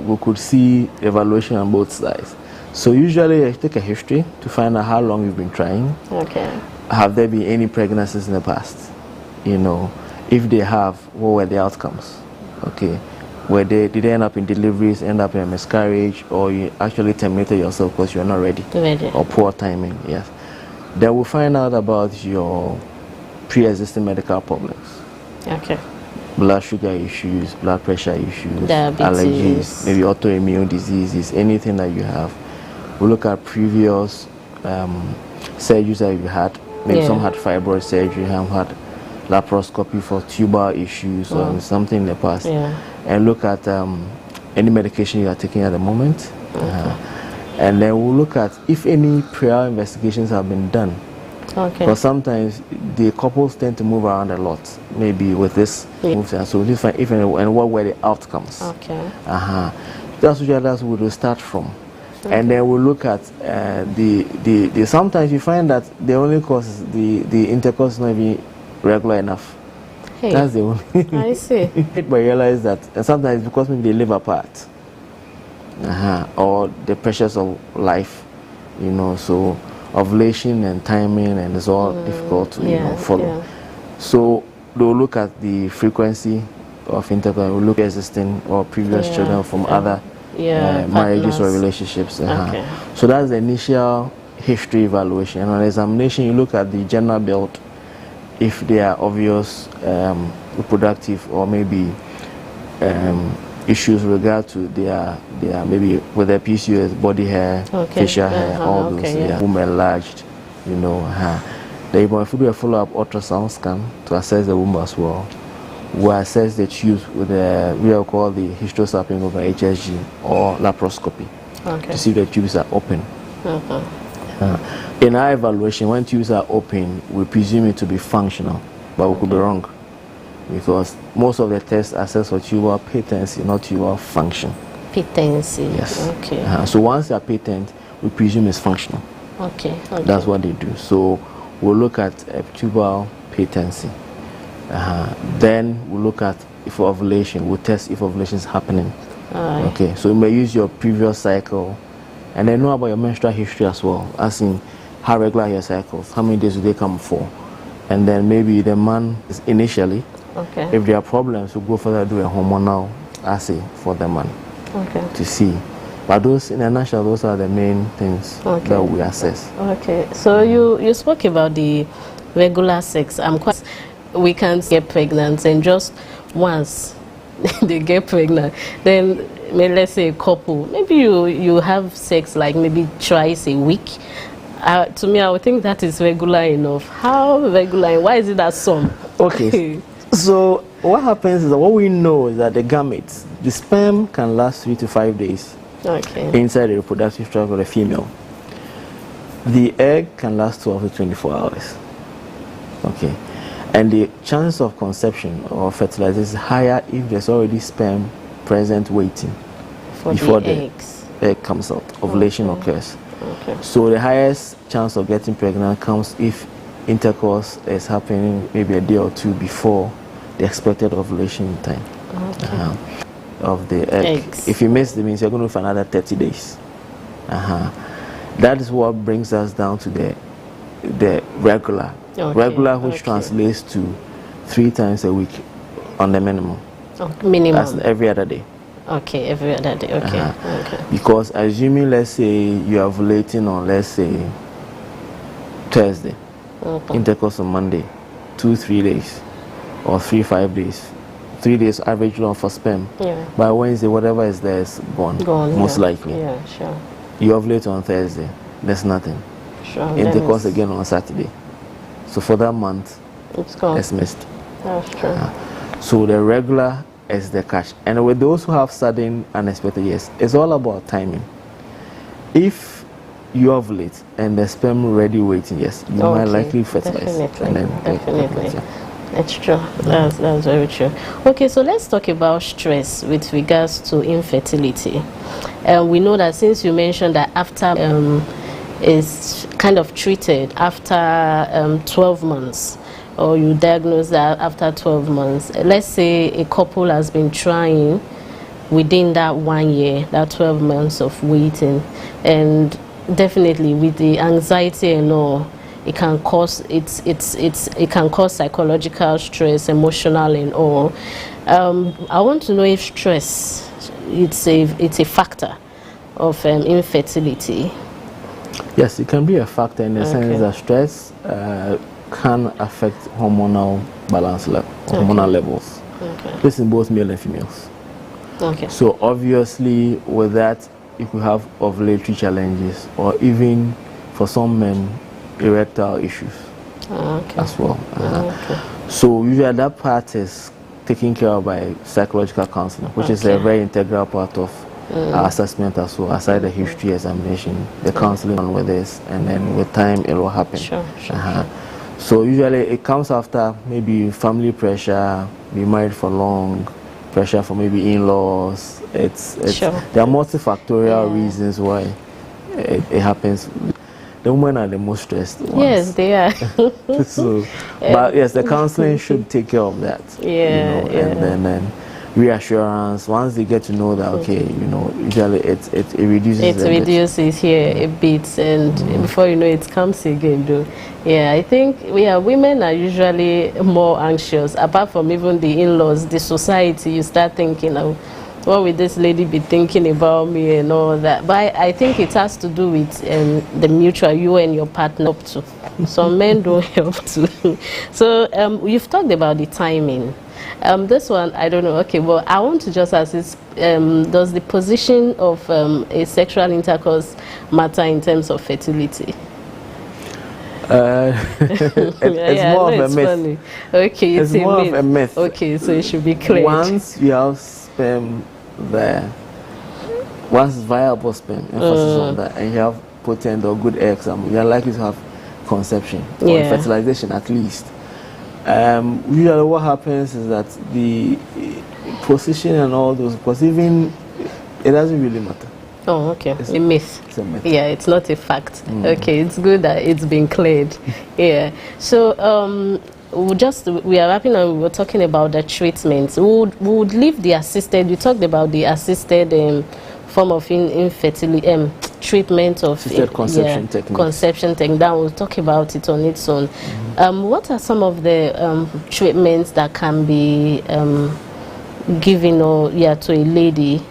we could see evaluation on both sides. So usually I take a history to find out how long you've been trying. Okay. Have there been any pregnancies in the past? You know, if they have, what were the outcomes? Okay. Did they end up in deliveries, end up in a miscarriage, or you actually terminated yourself because you're not ready? Or poor timing, yes. Then we'll find out about your pre-existing medical problems. Okay. Blood sugar issues, blood pressure issues, allergies, maybe autoimmune diseases, anything that you have. We'll look at previous surgeries that you had. Maybe some had fibroid surgery, some had laparoscopy for tubal issues or something in the past. And look at any medication you are taking at the moment. And then we'll look at if any prior investigations have been done. Because sometimes the couples tend to move around a lot, maybe with this moves, and so we'll find if any, and what were the outcomes. That's usually what we'll start from. And then we'll look at the sometimes you find that the only cause is the intercourse is not even regular enough. That's the only. I see. But realize that sometimes because maybe they live apart, or the pressures of life, you know, so ovulation and timing, and it's all difficult to follow. So they'll look at the frequency of intercourse. We'll look at existing or previous children from other marriages or relationships. Okay. So that's the initial history evaluation. And on examination, you look at the gender belt, if there are obvious reproductive or maybe issues with regard to their maybe with their PCOS, body hair, facial hair, all those, womb enlarged, you know. If we do a follow-up ultrasound scan to assess the womb as well, we assess the tubes with we are called the hysterosalping over HSG or laparoscopy to see if the tubes are open. In our evaluation, when tubes are open, we presume it to be functional, but we could be wrong, because most of the tests assess for tubal patency, not tubal function. Patency. Yes. Okay. So once they are patent, we presume it's functional. Okay. That's what they do. So we'll look at tubal patency. Then we'll look at if ovulation. We'll test if ovulation is happening. Okay. So you may use your previous cycle, and then know about your menstrual history as well, as in how regular are your cycles, how many days do they come for, and then maybe the man is initially. Okay. If there are problems, we'll go further, do a hormonal assay for the man to see. But those, in a nutshell, those are the main things that we assess. Okay. So you spoke about the regular sex. We can't get pregnant, and just once they get pregnant, then let's say a couple, maybe you have sex like maybe twice a week. To me, I would think that is regular enough. How regular, and why is it that some? Okay. So what happens is that what we know is that the gametes, the sperm can last 3 to 5 days inside the reproductive tract of the female. The egg can last 12 to 24 hours. Okay. And the chance of conception or fertilization is higher if there's already sperm present waiting before the egg comes out. Ovulation occurs. Okay. So the highest chance of getting pregnant comes if intercourse is happening maybe a day or two before the expected ovulation time of the egg. If you miss, it means you're going to wait for another 30 days. That is what brings us down to the regular. Regular, which translates to 3 times a week on the minimum. Minimum. That's every other day. Okay, every other day. Okay. Because assuming, let's say you are ovulating on, let's say, Thursday, intercourse on Monday, 2-3 days, or 3-5 days. 3 days average long for sperm. By Wednesday, whatever is there is gone. Most likely. Yeah, sure. You ovulate on Thursday, there's nothing. Sure. Intercourse again on Saturday. So for that month, it's missed. That's true. So the regular is the catch. And with those who have sudden unexpected, yes, it's all about timing. If you ovulate and the sperm ready waiting, yes, you might likely fertilize. Definitely. It's true. That's very true. Okay, so let's talk about stress with regards to infertility. We know that since you mentioned that after is kind of treated after 12 months, or you diagnose that after 12 months. Let's say a couple has been trying within that 1 year, that 12 months of waiting, and definitely with the anxiety and all, it can cause it can cause psychological stress, emotional and all. I want to know if stress it's a factor of infertility. Yes, it can be a factor in the sense that stress can affect hormonal balance hormonal levels. This in both male and females. So obviously with that you could have ovulatory challenges, or even for some men erectile issues as well. So usually that part is taken care of by psychological counseling, which is a very integral part of our assessment as well, aside the history examination, the counseling on with this, and then with time it will happen. So usually it comes after maybe family pressure, be married for long, pressure for maybe in-laws. There are multifactorial reasons why it happens. The women are the most stressed ones. Yes, they are. But yes, the counseling should take care of that. And then reassurance, once they get to know that usually it reduces a bit, and before you know it comes again though. I think women are usually more anxious, apart from even the in-laws, the society. You start thinking what would this lady be thinking about me and all that? But I think it has to do with the mutual, you and your partner up to. Some men don't help to. So you've talked about the timing. This one, I don't know. Okay, well, I want to just ask this. Does the position of a sexual intercourse matter in terms of fertility? It's more of a myth. Funny. Okay, it's more of a myth. Okay, so it should be clear. Once you have sperm there, once viable sperm, emphasis on that, and you have potent or good eggs, you are likely to have conception or fertilization at least. Usually what happens is that the position and all those, because even it doesn't really matter. Oh, okay. It's a myth. It's a myth. Yeah, it's not a fact. Okay, it's good that it's been cleared. Yeah. So we are wrapping up. We were talking about the treatments. We would leave the assisted. You talked about the assisted form of infertility treatment of conception technique. Conception technique. That we'll talk about it on its own. What are some of the treatments that can be given to a lady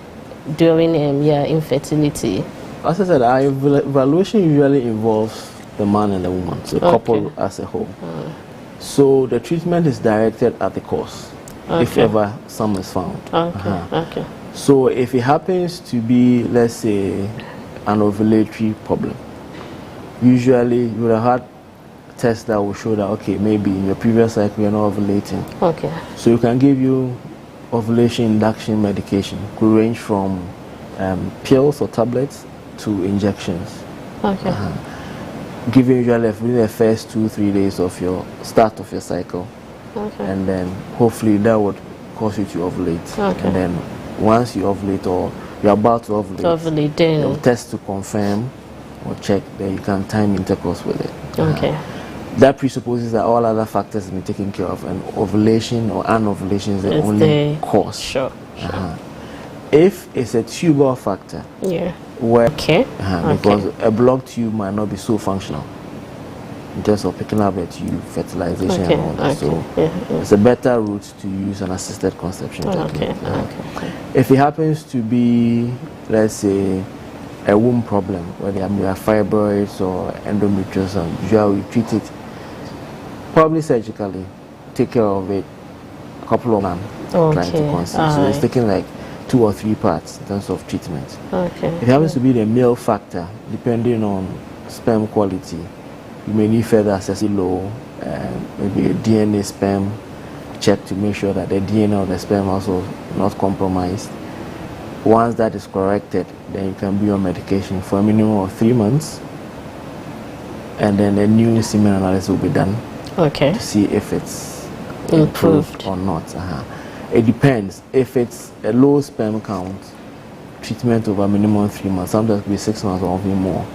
during infertility? As I said, our evaluation usually involves the man and the woman, so the couple as a whole. So the treatment is directed at the cause, if ever some is found. Okay. So if it happens to be, let's say, an ovulatory problem, usually you would have had tests that will show that, okay, maybe in your previous cycle you're not ovulating. Okay. So you can give you ovulation induction medication. It could range from pills or tablets to injections. Okay. Given usually within the first 2-3 days of your start of your cycle. Okay. And then hopefully that would cause you to ovulate. Okay. And then once you ovulate or you're about to ovulate, they'll test to confirm or check, then you can time intercourse with it. Okay. That presupposes that all other factors have been taken care of, and ovulation or anovulation is the only cause. Sure. If it's a tubal factor, where because a blocked tube might not be so functional in terms of picking up a tube, fertilization, and all that. So it's a better route to use an assisted conception technique. If it happens to be, let's say, a womb problem, where there are fibroids or endometriosis, usually we treat it probably surgically, take care of it a couple of months trying to conceive. So it's taking like 2 or 3 parts in terms of treatment. Okay. If it happens to be the male factor, depending on sperm quality, you may need further assessing low, maybe a DNA sperm check to make sure that the DNA of the sperm also not compromised. Once that is corrected, then you can be on medication for a minimum of 3 months, and then a new semen analysis will be done to see if it's improved or not. It depends. If it's a low sperm count, treatment over minimum 3 months, sometimes it could be 6 months or even more,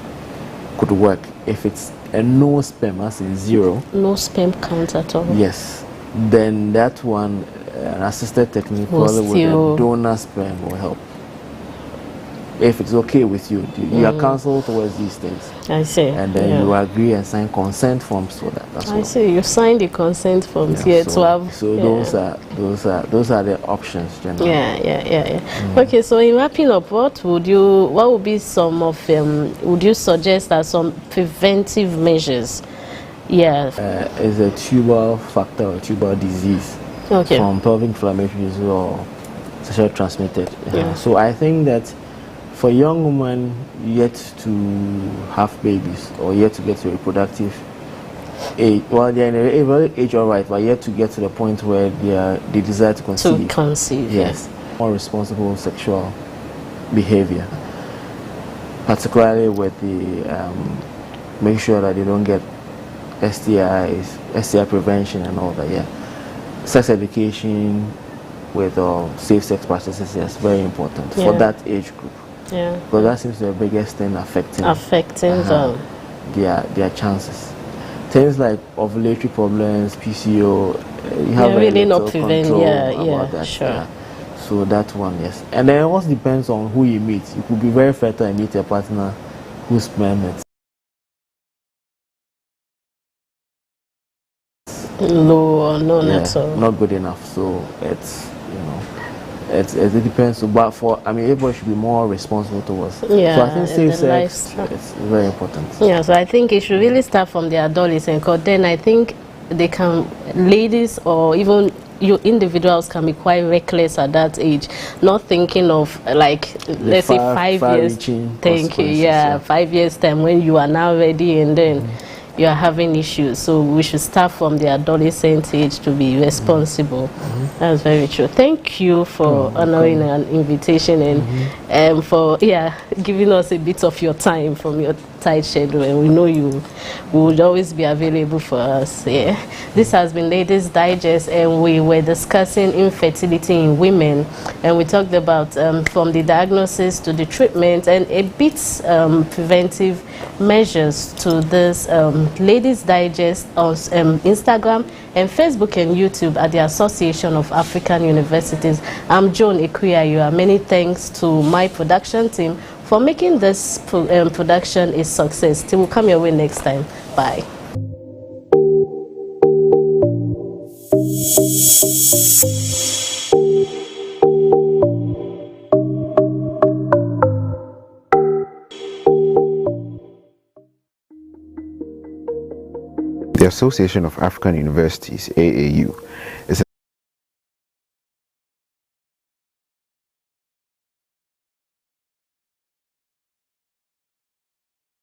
could work. If it's a no sperm, as in 0, no sperm count at all, yes, then that one, an assisted technique probably with a donor sperm will help. If it's okay with you, you are counsel towards these things. I see. And then you agree and sign consent forms for that. That's I see. You signed the consent forms here to have. So those are the options generally. Okay. So in wrapping up, what would be some of would you suggest as some preventive measures? Is a tubal factor or tubal disease from pelvic inflammatory disease or sexually transmitted. So I think that for young women yet to have babies or yet to get to reproductive age, well, they're in a age all right, but yet to get to the point where they desire to conceive. Yes, more responsible sexual behavior, particularly with the make sure that they don't get STIs, STI prevention, and all that. Sex education with safe sex practices is very important for that age group. Because that seems to be the biggest thing affecting their chances. Things like ovulatory problems, PCO, you have really not not control about that. So that one, yes. And then it also depends on who you meet. You could be very fertile and meet a partner who's sperm low or none at all. Not good enough. So it's It depends. But everybody should be more responsible towards. Yeah. So I think safe sex is very important. Yeah. So I think it should really start from the adolescent, because then I think ladies or even you individuals can be quite reckless at that age, not thinking of let's say 5 years. Thank you. Yeah, 5 years time when you are now ready and then you are having issues. So we should start from the adolescent age to be responsible. That's very true. Thank you for honoring an invitation and for giving us a bit of your time from your tight schedule, and we know you would always be available for us. Yeah. This has been Ladies Digest, and we were discussing infertility in women, and we talked about from the diagnosis to the treatment and a bit preventive measures to this. Ladies Digest on Instagram and Facebook and YouTube at the Association of African Universities. I'm Joan Ekuyayo. Many thanks to my production team for making this production a success. Till we'll come your way next time. Bye. The Association of African Universities, AAU, is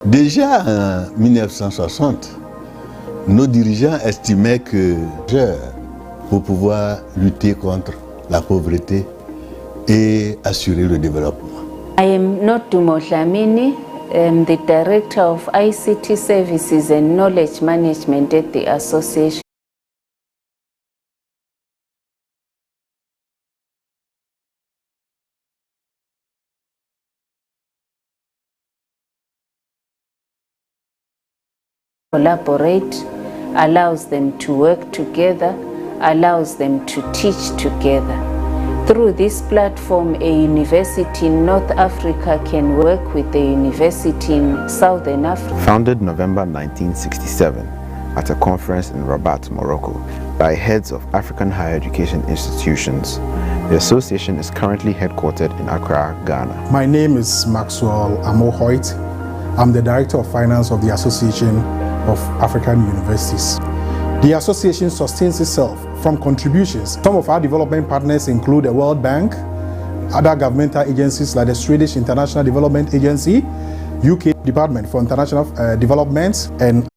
Déjà en 1960, nos dirigeants estimaient que pour pouvoir lutter contre la pauvreté et assurer le développement. I am Nodumo Dlamini. I'm the Director of ICT Services and Knowledge Management at the Association. Collaborate, allows them to work together, allows them to teach together. Through this platform, a university in North Africa can work with a university in Southern Africa. Founded November 1967 at a conference in Rabat, Morocco, by heads of African higher education institutions, the association is currently headquartered in Accra, Ghana. My name is Maxwell Amo-Hoyt. I'm the Director of Finance of the Association of African Universities. The association sustains itself from contributions. Some of our development partners include the World Bank, other governmental agencies like the Swedish International Development Agency, UK Department for International Development, and